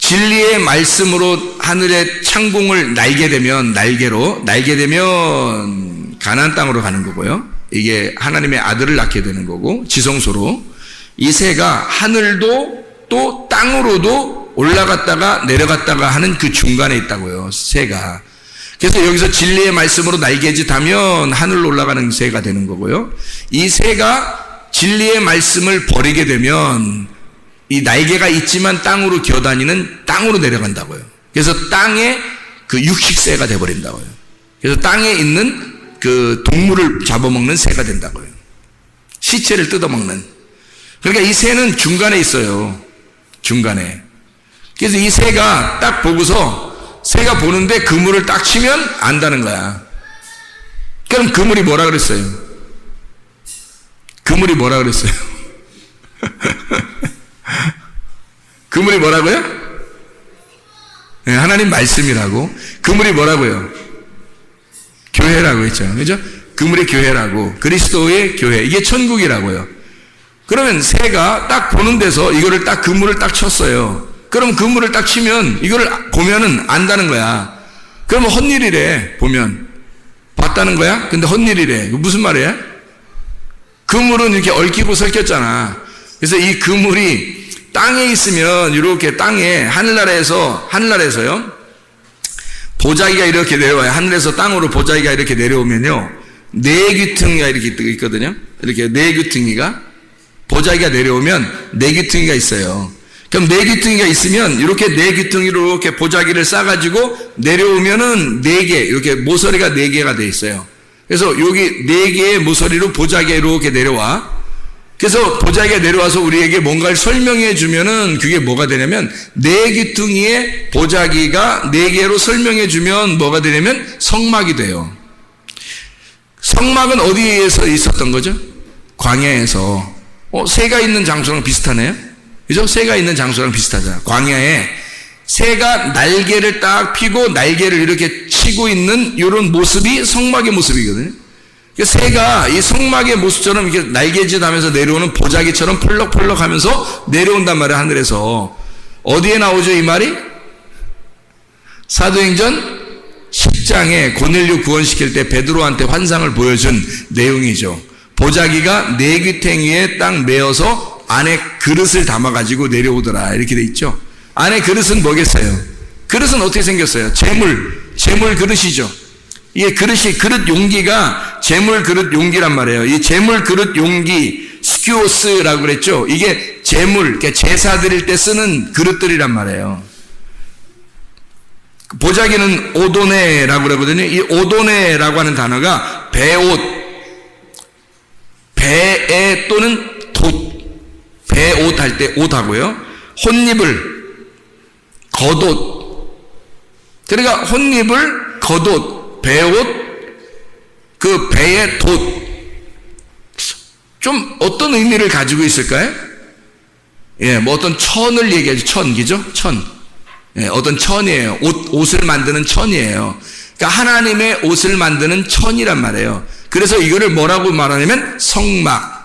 진리의 말씀으로 하늘의 창공을 날게 되면 가나안 땅으로 가는 거고요. 이게 하나님의 아들을 낳게 되는 거고 지성소로 이 새가 하늘도 또 땅으로도 올라갔다가 내려갔다가 하는 그 중간에 있다고요. 새가. 그래서 여기서 진리의 말씀으로 날개짓하면 하늘로 올라가는 새가 되는 거고요. 이 새가 진리의 말씀을 버리게 되면 이 날개가 있지만 땅으로 기어다니는 땅으로 내려간다고요. 그래서 땅에 그 육식새가 돼버린다고요. 그래서 땅에 있는 그 동물을 잡아먹는 새가 된다고요. 시체를 뜯어먹는. 그러니까 이 새는 중간에 있어요. 중간에. 그래서 이 새가 딱 보고서 새가 보는데 그물을 딱 치면 안다는 거야. 그럼 그물이 뭐라 그랬어요? 그물이 뭐라 그랬어요? 그물이 뭐라고요? 네, 하나님 말씀이라고. 그물이 뭐라고요? 교회라고 했죠. 그죠? 그물의 교회라고. 그리스도의 교회. 이게 천국이라고요. 그러면 새가 딱 보는 데서 이거를 딱 그물을 딱 쳤어요. 그럼 그물을 딱 치면 이거를 보면은 안다는 거야. 그러면 헛일이래. 보면. 봤다는 거야? 근데 헛일이래. 무슨 말이야? 그물은 이렇게 얽히고 설켰잖아. 그래서 이 그물이 땅에 있으면 이렇게 땅에 하늘나라에서요. 보자기가 이렇게 내려와요. 하늘에서 땅으로 보자기가 이렇게 내려오면요. 네 귀퉁이가 이렇게 있거든요. 이렇게 네 귀퉁이가 보자기가 내려오면 네 귀퉁이가 있어요. 그럼 네 귀퉁이가 있으면 이렇게 네 귀퉁이로 이렇게 보자기를 싸가지고 내려오면은 네 개, 이렇게 모서리가 네 개가 돼 있어요. 그래서 여기 네 개의 모서리로 보자기가 이렇게 내려와. 그래서 보자기가 내려와서 우리에게 뭔가를 설명해 주면은 그게 뭐가 되냐면 네 귀퉁이의 보자기가 네 개로 설명해 주면 뭐가 되냐면 성막이 돼요. 성막은 어디에서 있었던 거죠? 광야에서. 새가 있는 장소랑 비슷하네요. 그죠? 새가 있는 장소랑 비슷하잖아. 광야에 새가 날개를 딱 펴고 날개를 이렇게 치고 있는 이런 모습이 성막의 모습이거든요. 새가 이 성막의 모습처럼 이렇게 날개짓 하면서 내려오는 보자기처럼 펄럭펄럭 하면서 내려온단 말이에요, 하늘에서. 어디에 나오죠, 이 말이? 사도행전 10장에 고넬료 구원시킬 때 베드로한테 환상을 보여준 내용이죠. 보자기가 네 귀퉁이에 딱 메어서 안에 그릇을 담아가지고 내려오더라. 이렇게 돼 있죠. 안에 그릇은 뭐겠어요? 그릇은 어떻게 생겼어요? 재물 그릇이죠. 이게 그릇 용기가 재물 그릇 용기란 말이에요. 이 재물 그릇 용기, 스키오스라고 그랬죠. 이게 재물, 제사 드릴 때 쓰는 그릇들이란 말이에요. 보자기는 오도네라고 그러거든요. 이 오도네라고 하는 단어가 배옷, 배에 또는 돛, 배옷 할 때 옷하고요. 혼입을, 겉옷. 그러니까 혼입을, 겉옷, 배옷, 그 배의 돛. 좀 어떤 의미를 가지고 있을까요? 예, 뭐 어떤 천을 얘기하죠. 천기죠? 천. 예, 어떤 천이에요. 옷을 만드는 천이에요. 그러니까 하나님의 옷을 만드는 천이란 말이에요. 그래서 이거를 뭐라고 말하냐면 성막.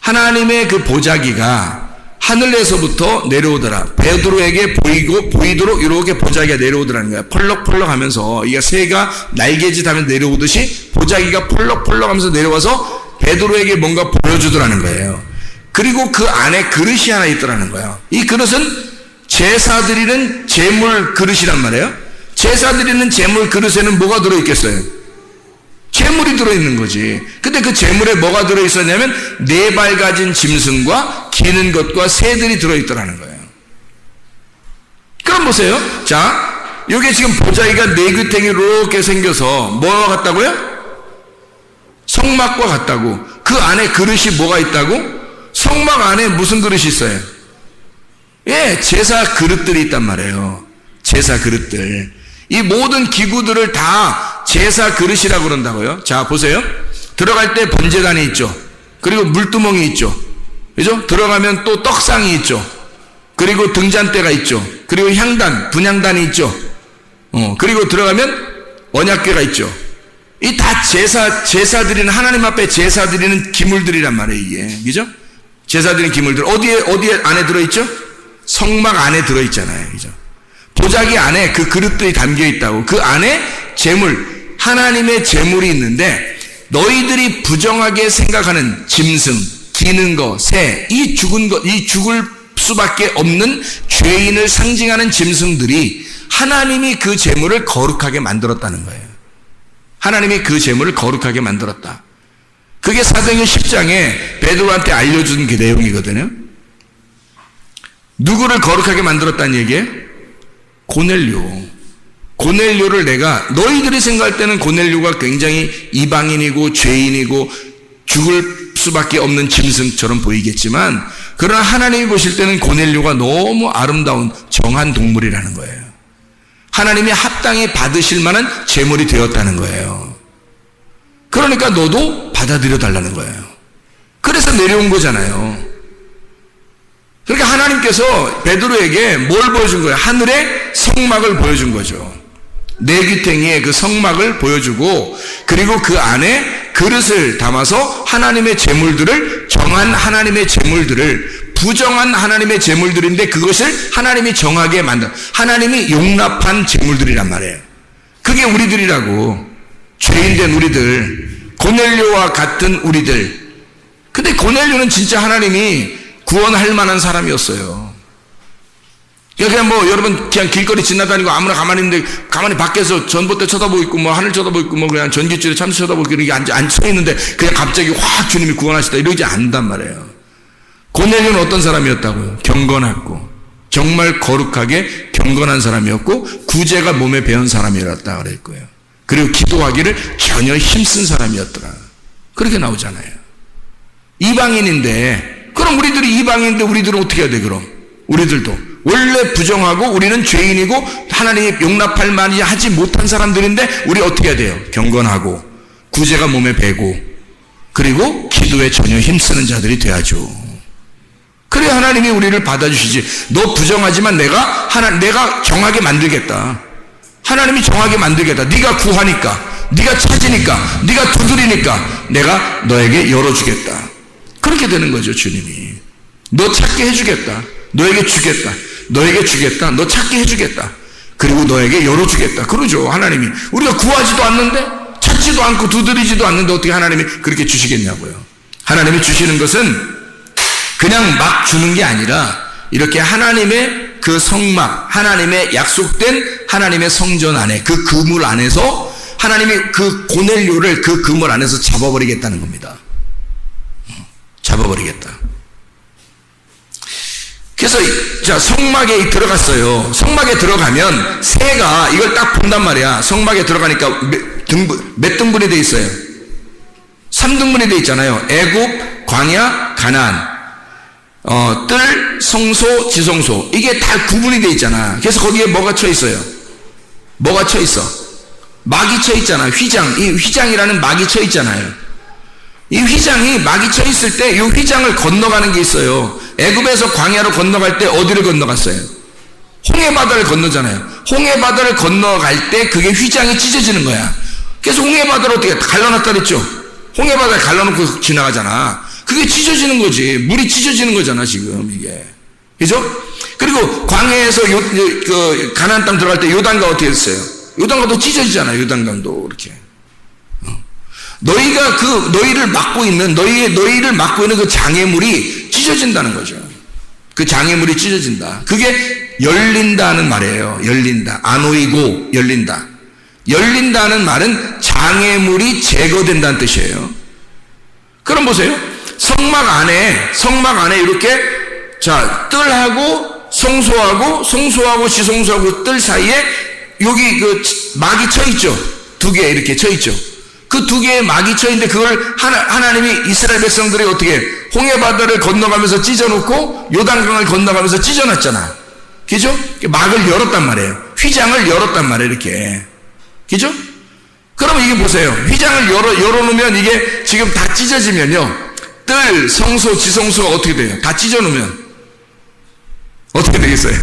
하나님의 그 보자기가 하늘에서부터 내려오더라. 베드로에게 보이도록 이렇게 보자기가 내려오더라는 거야. 펄럭펄럭 하면서, 이게 새가 날개짓 하면 내려오듯이 보자기가 펄럭펄럭 하면서 내려와서 베드로에게 뭔가 보여주더라는 거예요. 그리고 그 안에 그릇이 하나 있더라는 거예요. 이 그릇은 제사 드리는 제물 그릇이란 말이에요. 제사 드리는 제물 그릇에는 뭐가 들어있겠어요? 재물이 들어있는 거지. 근데 그 재물에 뭐가 들어있었냐면 네 발 가진 짐승과 기는 것과 새들이 들어있더라는 거예요. 그럼 보세요. 자, 이게 지금 보자기가 네 귀퉁이로 이렇게 생겨서 뭐와 같다고요? 성막과 같다고. 그 안에 그릇이 뭐가 있다고? 성막 안에 무슨 그릇이 있어요? 예, 제사 그릇들이 있단 말이에요. 제사 그릇들. 이 모든 기구들을 다 제사 그릇이라고 그런다고요. 자, 보세요. 들어갈 때 번제단이 있죠. 그리고 물두멍이 있죠. 그죠? 들어가면 또 떡상이 있죠. 그리고 등잔대가 있죠. 그리고 향단, 분향단이 있죠. 그리고 들어가면 언약궤가 있죠. 이 다 제사 드리는, 하나님 앞에 제사 드리는 기물들이란 말이에요, 이게. 그죠? 제사 드리는 기물들. 어디에 안에 들어있죠? 성막 안에 들어있잖아요. 그죠? 보자기 안에 그 그릇들이 담겨 있다고. 그 안에 재물, 하나님의 재물이 있는데 너희들이 부정하게 생각하는 짐승, 기는 거, 새, 이 죽은 것, 이 죽을 수밖에 없는 죄인을 상징하는 짐승들이 하나님이 그 재물을 거룩하게 만들었다는 거예요. 하나님이 그 재물을 거룩하게 만들었다. 그게 사도행전 10장에 베드로한테 알려준 그 내용이거든요. 누구를 거룩하게 만들었다는 얘기예요? 고넬료를 내가, 너희들이 생각할 때는 고넬료가 굉장히 이방인이고 죄인이고 죽을 수밖에 없는 짐승처럼 보이겠지만, 그러나 하나님이 보실 때는 고넬료가 너무 아름다운 정한 동물이라는 거예요. 하나님이 합당히 받으실 만한 제물이 되었다는 거예요. 그러니까 너도 받아들여 달라는 거예요. 그래서 내려온 거잖아요. 그러니까 하나님께서 베드로에게 뭘 보여준 거예요? 하늘의 성막을 보여준 거죠. 내귀탱이의 그 성막을 보여주고, 그리고 그 안에 그릇을 담아서 하나님의 제물들을, 정한 하나님의 제물들을, 부정한 하나님의 제물들인데 그것을 하나님이 정하게 만든, 하나님이 용납한 제물들이란 말이에요. 그게 우리들이라고. 죄인된 우리들, 고넬료와 같은 우리들. 근데 고넬료는 진짜 하나님이 구원할 만한 사람이었어요. 그냥 뭐 여러분 그냥 길거리 지나다니고 아무나 가만히 있는데, 가만히 밖에서 전봇대 쳐다보고 있고 뭐 하늘 쳐다보고 있고 뭐 그냥 전기줄에 참치 쳐다보고 이렇게 안 서 있는데 그냥 갑자기 확 주님이 구원하시다 이러지 않단 말이에요. 고넬료는 어떤 사람이었다고요? 경건하고 정말 거룩하게 경건한 사람이었고 구제가 몸에 배운 사람이었다 그랬고요. 그리고 기도하기를 전혀 힘쓴 사람이었더라. 그렇게 나오잖아요. 이방인인데, 그럼 우리들이 이방인인데 우리들은 어떻게 해야 돼? 그럼 우리들도 원래 부정하고 우리는 죄인이고 하나님이 용납할 만이 하지 못한 사람들인데 우리 어떻게 해야 돼요? 경건하고 구제가 몸에 배고 그리고 기도에 전혀 힘쓰는 자들이 돼야죠. 그래야 하나님이 우리를 받아주시지. 너 부정하지만 내가 정하게 만들겠다. 하나님이 정하게 만들겠다. 네가 구하니까, 네가 찾으니까, 네가 두드리니까 내가 너에게 열어주겠다. 그렇게 되는 거죠. 주님이 너 찾게 해주겠다. 너에게 주겠다. 너에게 주겠다. 너 찾게 해주겠다. 그리고 너에게 열어주겠다. 그러죠. 하나님이. 우리가 구하지도 않는데, 찾지도 않고 두드리지도 않는데 어떻게 하나님이 그렇게 주시겠냐고요. 하나님이 주시는 것은 그냥 막 주는 게 아니라 이렇게 하나님의 그 성막, 하나님의 약속된 하나님의 성전 안에, 그 그물 안에서 하나님이 그 고넬료를 그 그물 안에서 잡아버리겠다는 겁니다. 잡아버리겠다. 그래서 자, 성막에 들어갔어요. 성막에 들어가면 새가 이걸 딱 본단 말이야. 성막에 들어가니까 몇 등분이 돼 있어요? 3등분이 돼 있잖아요. 애굽, 광야, 가나안. 뜰, 성소, 지성소. 이게 다 구분이 돼 있잖아. 그래서 거기에 뭐가 쳐 있어요? 뭐가 쳐 있어? 막이 쳐 있잖아. 휘장. 이 휘장이라는 막이 쳐 있잖아요. 이 휘장이 막이 쳐 있을 때 이 휘장을 건너가는 게 있어요. 애굽에서 광야로 건너갈 때 어디를 건너갔어요? 홍해바다를 건너잖아요. 홍해바다를 건너갈 때 그게 휘장이 찢어지는 거야. 그래서 홍해바다를 어떻게 갈라놨다 그랬죠? 홍해바다를 갈라놓고 지나가잖아. 그게 찢어지는 거지. 물이 찢어지는 거잖아 지금 이게. 그죠? 그리고 광야에서 그 가나안 땅 들어갈 때 요단강 어떻게 했어요? 요단강도 찢어지잖아요. 요단강도 이렇게. 너희를 막고 있는 그 장애물이 찢어진다는 거죠. 그 장애물이 찢어진다. 그게 열린다는 말이에요. 열린다. 아노이고 열린다. 열린다는 말은 장애물이 제거된다는 뜻이에요. 그럼 보세요. 성막 안에 이렇게 자, 뜰하고 성소하고 지성소하고 뜰 사이에 여기 그 막이 쳐 있죠. 두 개 이렇게 쳐 있죠. 그 두 개의 막이 쳐 있는데 그걸 하나님이 이스라엘 백성들이 어떻게 홍해바다를 건너가면서 찢어놓고 요단강을 건너가면서 찢어놨잖아. 그죠? 막을 열었단 말이에요. 휘장을 열었단 말이에요. 이렇게. 그죠? 그러면 이게 보세요. 휘장을 열어놓으면 이게 지금 다 찢어지면요. 뜰, 성소, 지성소가 어떻게 돼요? 다 찢어놓으면 어떻게 되겠어요?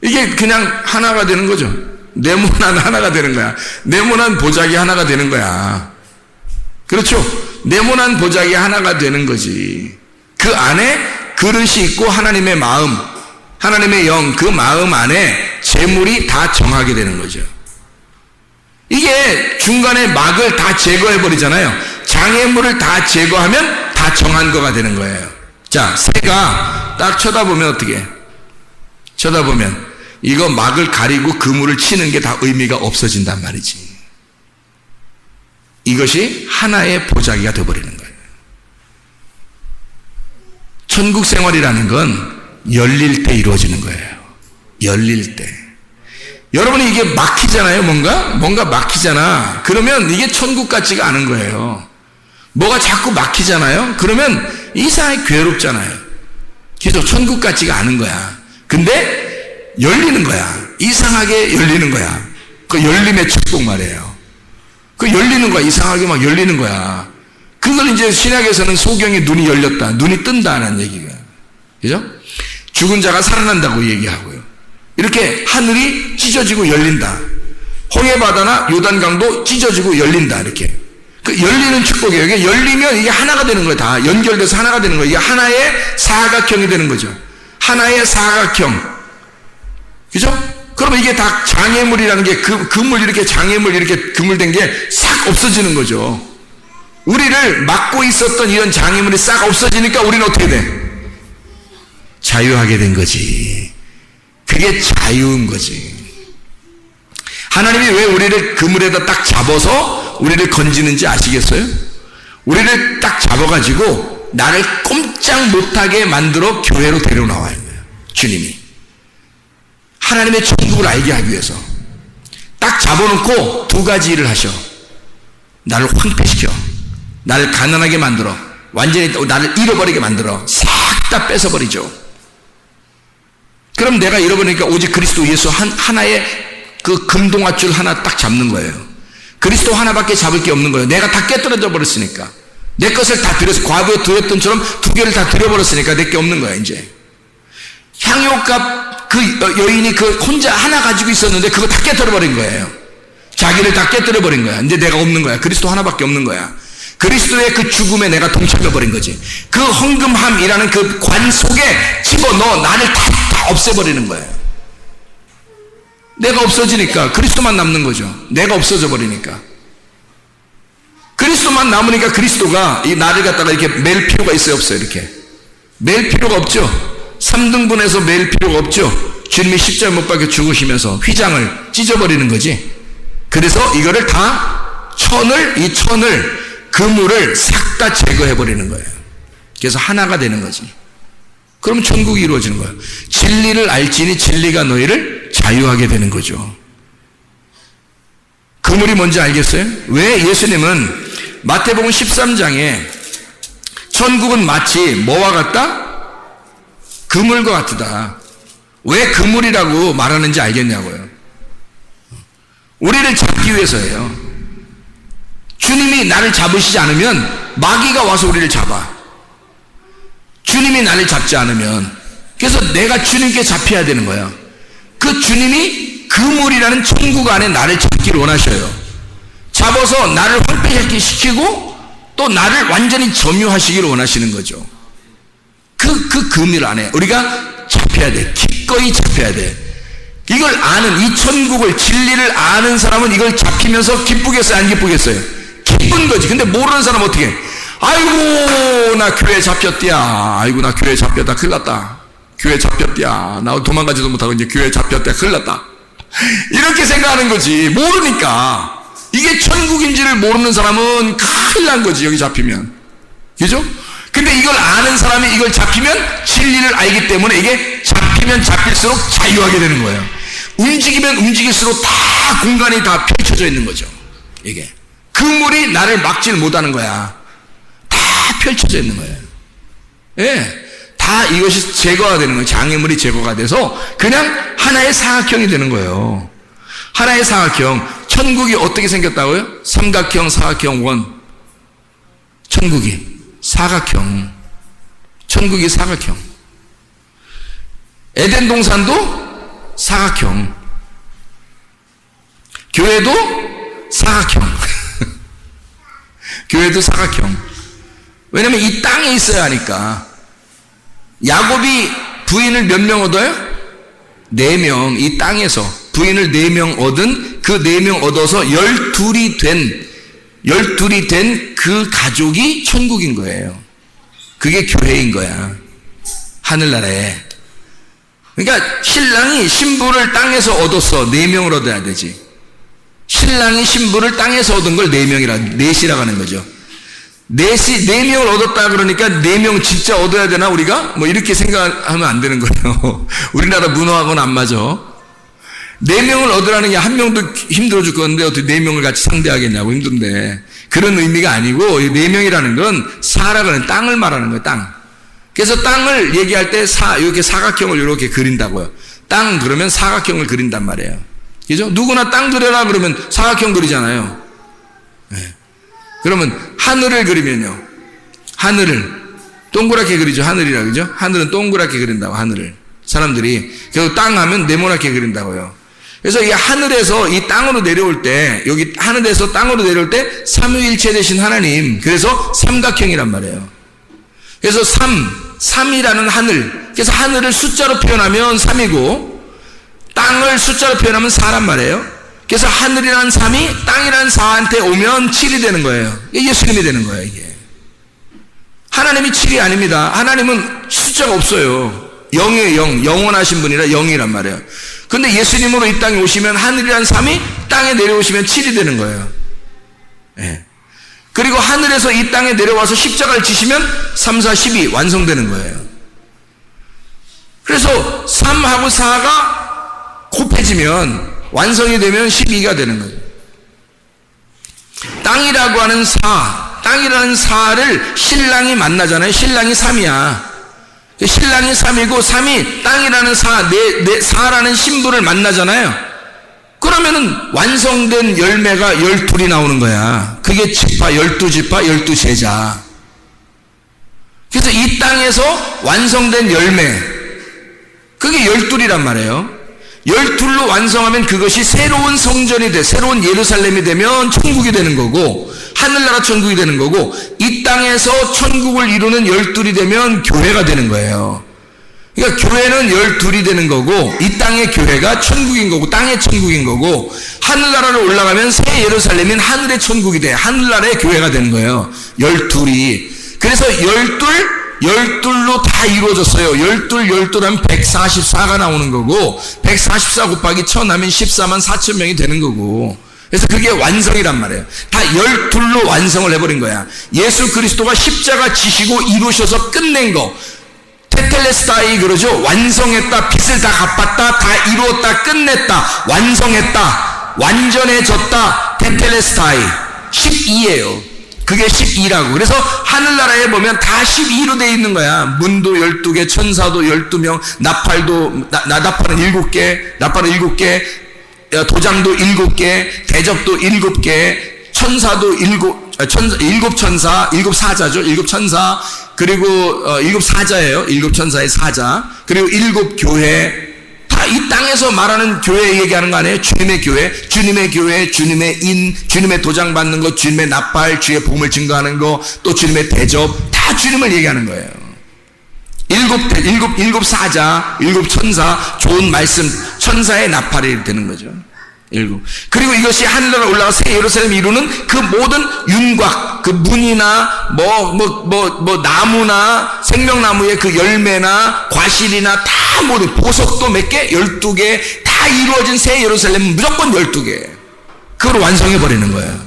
이게 그냥 하나가 되는 거죠. 네모난 하나가 되는 거야. 네모난 보자기 하나가 되는 거야. 그렇죠? 네모난 보자기 하나가 되는 거지. 그 안에 그릇이 있고 하나님의 마음, 하나님의 영, 그 마음 안에 재물이 다 정하게 되는 거죠. 이게 중간에 막을 다 제거해 버리잖아요. 장애물을 다 제거하면 다 정한 거가 되는 거예요. 자, 새가 딱 쳐다보면 어떻게 해? 쳐다보면 이거 막을 가리고 그물을 치는 게 다 의미가 없어진단 말이지. 이것이 하나의 보자기가 되어버리는 거예요. 천국 생활이라는 건 열릴 때 이루어지는 거예요. 열릴 때. 여러분이 이게 막히잖아요. 뭔가 막히잖아. 그러면 이게 천국 같지가 않은 거예요. 뭐가 자꾸 막히잖아요. 그러면 이상하게 괴롭잖아요. 그래서 천국 같지가 않은 거야. 근데 열리는 거야. 이상하게 열리는 거야. 그 열림의 축복 말이에요. 그 열리는 거야. 이상하게 막 열리는 거야. 그걸 이제 신약에서는 소경의 눈이 열렸다, 눈이 뜬다는 얘기가. 그죠? 죽은 자가 살아난다고 얘기하고요. 이렇게 하늘이 찢어지고 열린다. 홍해바다나 요단강도 찢어지고 열린다. 이렇게. 그 열리는 축복이에요. 이게 열리면 이게 하나가 되는 거예요. 다 연결돼서 하나가 되는 거예요. 이게 하나의 사각형이 되는 거죠. 하나의 사각형. 그죠? 그러면 이게 다 장애물이라는 게 그물 이렇게 장애물 이렇게 그물된 게 싹 없어지는 거죠. 우리를 막고 있었던 이런 장애물이 싹 없어지니까 우리는 어떻게 돼? 자유하게 된 거지. 그게 자유인 거지. 하나님이 왜 우리를 그물에다 딱 잡아서 우리를 건지는지 아시겠어요? 우리를 딱 잡아가지고 나를 꼼짝 못하게 만들어 교회로 데려나와야 돼요. 주님이. 하나님의 천국을 알게 하기 위해서. 딱 잡아놓고 두 가지 일을 하셔. 나를 황폐시켜. 나를 가난하게 만들어. 완전히 나를 잃어버리게 만들어. 싹 다 뺏어버리죠. 그럼 내가 잃어버리니까 오직 그리스도 예수 하나의 그 금동아줄 하나 딱 잡는 거예요. 그리스도 하나밖에 잡을 게 없는 거예요. 내가 다 깨뜨려져 버렸으니까. 내 것을 다 드려서 과거에 드렸던처럼 두 개를 다 드려버렸으니까 내 게 없는 거야 이제. 향유값 그 여인이 그 혼자 하나 가지고 있었는데 그거 다 깨뜨려버린 거예요. 자기를 다 깨뜨려버린 거야. 이제 내가 없는 거야. 그리스도 하나밖에 없는 거야. 그리스도의 그 죽음에 내가 동참해버린 거지. 그 헌금함이라는 그 관 속에 집어넣어 나를 다 없애버리는 거예요. 내가 없어지니까 그리스도만 남는 거죠. 내가 없어져 버리니까. 그리스도만 남으니까 그리스도가 이 나를 갖다가 이렇게 맬 필요가 있어요, 없어요? 이렇게 맬 필요가 없죠. 3등분해서 맬 필요가 없죠. 주님이 십자가 못 박혀 죽으시면서 휘장을 찢어버리는 거지. 그래서 이거를 다 이 천을 그물을 싹 다 제거해버리는 거예요. 그래서 하나가 되는 거지. 그럼 천국이 이루어지는 거예요. 진리를 알지니 진리가 너희를 자유하게 되는 거죠. 그물이 뭔지 알겠어요? 왜 예수님은 마태복음 13장에 천국은 마치 뭐와 같다? 그물과 같다. 왜 그물이라고 말하는지 알겠냐고요. 우리를 잡기 위해서예요. 주님이 나를 잡으시지 않으면 마귀가 와서 우리를 잡아. 주님이 나를 잡지 않으면. 그래서 내가 주님께 잡혀야 되는 거야. 그 주님이 그물이라는 천국 안에 나를 잡기를 원하셔요. 잡아서 나를 황폐시키고 또 나를 완전히 점유하시기를 원하시는 거죠. 그 그물 안에 우리가 잡혀야 돼. 기꺼이 잡혀야 돼. 이걸 아는, 이 천국을, 진리를 아는 사람은 이걸 잡히면서 기쁘겠어요? 안 기쁘겠어요? 기쁜 거지. 근데 모르는 사람은 어떻게 해? 아이고 나 교회 잡혔디야. 아이고 나 교회 잡혔다. 큰일 났다. 교회 잡혔디야. 나 도망가지도 못하고 이제 교회 잡혔다. 큰일 났다. 이렇게 생각하는 거지. 모르니까. 이게 천국인지를 모르는 사람은 큰일 난 거지. 여기 잡히면. 그죠? 근데 이걸 아는 사람이 이걸 잡히면 진리를 알기 때문에 이게 잡히면 잡힐수록 자유하게 되는 거예요. 움직이면 움직일수록 다 공간이 다 펼쳐져 있는 거죠. 이게 그물이 나를 막질 못하는 거야. 다 펼쳐져 있는 거예요. 예, 다 이것이 제거가 되는 거예요. 장애물이 제거가 돼서 그냥 하나의 사각형이 되는 거예요. 하나의 사각형. 천국이 어떻게 생겼다고요? 삼각형, 사각형, 원. 천국이 사각형. 천국이 사각형. 에덴 동산도 사각형. 교회도 사각형. 교회도 사각형. 왜냐면 이 땅에 있어야 하니까. 야곱이 부인을 몇 명 얻어요? 4명. 이 땅에서 부인을 4명 얻은 그 4명 얻어서 12이 된 그 가족이 천국인 거예요. 그게 교회인 거야. 하늘나라에. 그러니까 신랑이 신부를 땅에서 얻었어. 4명을 얻어야 되지. 신랑이 신부를 땅에서 얻은 걸 4명이라고 하는 거죠. 4명을 얻었다 그러니까 4명 진짜 얻어야 되나 우리가? 뭐 이렇게 생각하면 안 되는 거예요. 우리나라 문화하고는 안 맞아. 4명을 얻으라는 게 한 명도 힘들어 죽겠는데 어떻게 4명을 같이 상대하겠냐고 힘든데 그런 의미가 아니고 이 4명이라는 건 사라는 땅을 말하는 거예요. 땅. 그래서 땅을 얘기할 때 이렇게 사각형을 이렇게 그린다고요. 땅 그러면 사각형을 그린단 말이에요. 그죠? 누구나 땅 그려라 그러면 사각형 그리잖아요. 네. 그러면 하늘을 그리면요. 하늘을 동그랗게 그리죠. 하늘이라 그죠? 하늘은 동그랗게 그린다고 하늘을. 사람들이 그래서 땅 하면 네모나게 그린다고요. 그래서 이 하늘에서 이 땅으로 내려올 때 여기 하늘에서 땅으로 내려올 때 삼위일체 되신 하나님 그래서 삼각형이란 말이에요. 그래서 3이라는 하늘 그래서 하늘을 숫자로 표현하면 3이고 땅을 숫자로 표현하면 4란 말이에요. 그래서 하늘이라는 3이 땅이라는 4한테 오면 7이 되는 거예요. 이게 예수님이 되는 거예요. 이게 하나님이 7이 아닙니다. 하나님은 숫자가 없어요. 0이에요. 0. 영원하신 분이라 0이란 말이에요. 근데 예수님으로 이 땅에 오시면 하늘이라는 3이 땅에 내려오시면 7이 되는 거예요. 네. 그리고 하늘에서 이 땅에 내려와서 십자가를 지시면 3, 4, 12 완성되는 거예요. 그래서 3하고 4가 곱해지면 완성이 되면 12가 되는 거예요. 땅이라고 하는 4, 땅이라는 4를 신랑이 만나잖아요. 신랑이 3이야. 신랑이 3이고 3이 땅이라는 4라는 신부를 만나잖아요. 그러면은 완성된 열매가 12이 나오는 거야. 그게 지파, 12지파, 12제자. 그래서 이 땅에서 완성된 열매, 그게 12이란 말이에요. 12로 완성하면 그것이 새로운 성전이 돼, 새로운 예루살렘이 되면 천국이 되는 거고, 하늘나라 천국이 되는 거고, 이 땅에서 천국을 이루는 12이 되면 교회가 되는 거예요. 그러니까 교회는 12이 되는 거고, 이 땅의 교회가 천국인 거고, 땅의 천국인 거고, 하늘나라로 올라가면 새 예루살렘인 하늘의 천국이 돼, 하늘나라의 교회가 되는 거예요. 12이. 그래서 12로 다 이루어졌어요. 12 하면 144가 나오는 거고, 144 곱하기 1000 하면 14만 4천 명이 되는 거고, 그래서 그게 완성이란 말이에요. 다 12로 완성을 해버린 거야. 예수 그리스도가 십자가 지시고 이루셔서 끝낸 거. 테텔레스타이 그러죠. 완성했다. 빚을 다 갚았다. 다 이루었다. 끝냈다. 완성했다. 완전해졌다. 테텔레스타이. 12예요. 그게 12라고. 그래서 하늘나라에 보면 다 12로 되어 있는 거야. 문도 12개, 천사도 12명, 나팔은 7개, 나팔은 7개, 도장도 7개, 대접도 7개, 천사도 7천사, 7사자죠. 7천사, 그리고 7사자예요. 7천사의 사자. 그리고 7교회. 다 이 땅에서 말하는 교회 얘기하는 거 아니에요? 주님의 교회, 주님의 교회, 주님의 인, 주님의 도장 받는 거, 주님의 나팔, 주의 복음을 증거하는 거, 또 주님의 대접, 다 주님을 얘기하는 거예요. 7 사자, 7 천사, 좋은 말씀, 천사의 나팔이 되는 거죠. 7. 그리고 이것이 하늘나라 올라가 새 예루살렘이 이루는 그 모든 윤곽, 그 문이나 나무나 생명나무의 그 열매나 과실이나 다 모든 보석도 몇 개? 12개 다 이루어진 새 예루살렘은 무조건 12개. 그걸 완성해 버리는 거예요.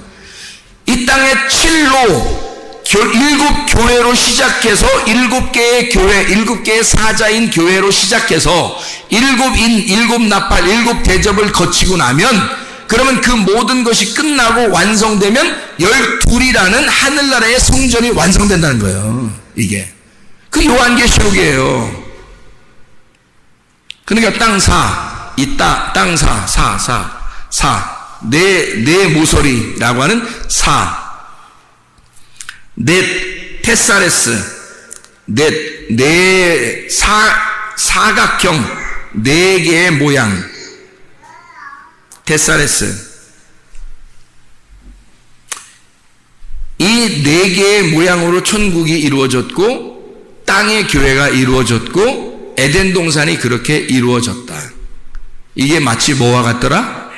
이 땅에 7로 7교회로 시작해서 7개의 교회, 7개의 사자인 교회로 시작해서 7인, 7나팔, 7대접을 거치고 나면 그러면 그 모든 것이 끝나고 완성되면 12이라는 하늘나라의 성전이 완성된다는 거예요. 이게. 그 요한계시록이에요. 그러니까 땅 사, 땅 사, 내 모서리라고 하는 사. 넷, 테사레스, 넷, 사각형, 4개의 모양, 테사레스. 이 4개의 모양으로 천국이 이루어졌고, 땅의 교회가 이루어졌고 에덴 동산이 그렇게 이루어졌다. 이게 마치 뭐와 같더라?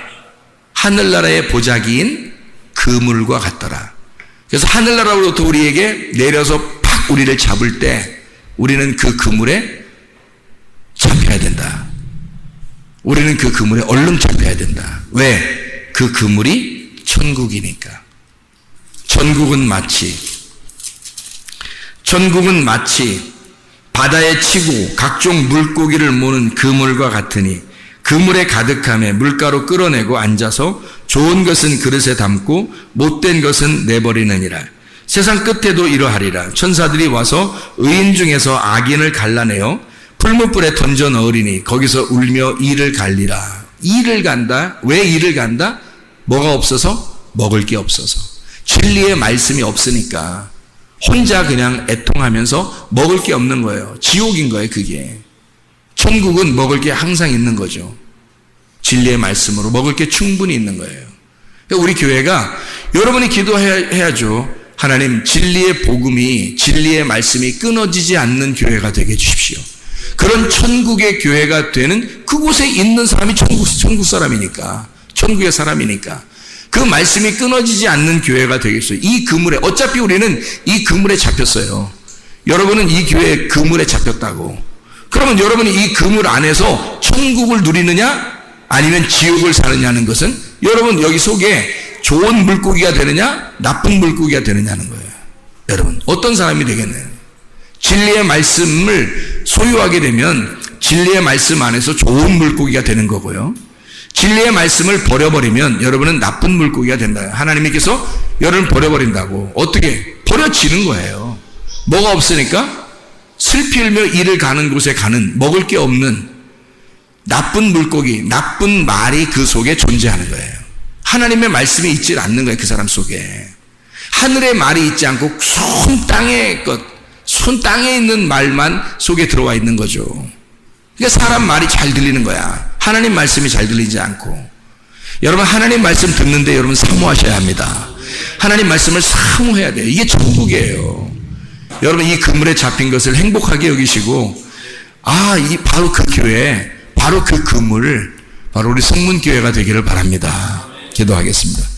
하늘나라의 보자기인 그물과 같더라. 그래서 하늘나라로부터 우리에게 내려서 팍 우리를 잡을 때 우리는 그 그물에 잡혀야 된다. 우리는 그 그물에 얼른 잡혀야 된다. 왜? 그 그물이 천국이니까. 천국은 마치 바다에 치고 각종 물고기를 모는 그물과 같으니 그물에 가득함에 물가로 끌어내고 앉아서 좋은 것은 그릇에 담고 못된 것은 내버리느니라. 세상 끝에도 이러하리라. 천사들이 와서 의인 중에서 악인을 갈라내어 풀무불에 던져 넣으리니 거기서 울며 이를 갈리라. 이를 간다. 왜 이를 간다? 뭐가 없어서? 먹을 게 없어서. 진리의 말씀이 없으니까 혼자 그냥 애통하면서 먹을 게 없는 거예요. 지옥인 거예요, 그게. 천국은 먹을 게 항상 있는 거죠. 진리의 말씀으로 먹을 게 충분히 있는 거예요. 그러니까 우리 교회가 여러분이 기도해야죠. 하나님, 진리의 복음이, 진리의 말씀이 끊어지지 않는 교회가 되게 해주십시오. 그런 천국의 교회가 되는 그곳에 있는 사람이 천국 사람이니까, 천국의 사람이니까 그 말씀이 끊어지지 않는 교회가 되겠어요. 이 그물에, 어차피 우리는 이 그물에 잡혔어요. 여러분은 이 교회의 그물에 잡혔다고. 그러면 여러분이 이 그물 안에서 천국을 누리느냐 아니면 지옥을 사느냐는 것은 여러분 여기 속에 좋은 물고기가 되느냐 나쁜 물고기가 되느냐는 거예요. 여러분 어떤 사람이 되겠나요? 진리의 말씀을 소유하게 되면 진리의 말씀 안에서 좋은 물고기가 되는 거고요. 진리의 말씀을 버려버리면 여러분은 나쁜 물고기가 된다. 하나님께서 여러분을 버려버린다고. 어떻게? 버려지는 거예요. 뭐가 없으니까? 슬피 울며 이를 가는 곳에 가는 먹을 게 없는 나쁜 물고기, 나쁜 말이 그 속에 존재하는 거예요. 하나님의 말씀이 있지 않는 거예요. 그 사람 속에. 하늘의 말이 있지 않고 손 땅에 있는 말만 속에 들어와 있는 거죠. 그러니까 사람 말이 잘 들리는 거야. 하나님 말씀이 잘 들리지 않고. 여러분 하나님 말씀 듣는데 여러분 사모하셔야 합니다. 하나님 말씀을 사모해야 돼요. 이게 천국이에요. 여러분 이 그물에 잡힌 것을 행복하게 여기시고 바로 그 교회, 바로 그 그물, 바로 우리 성문교회가 되기를 바랍니다. 기도하겠습니다.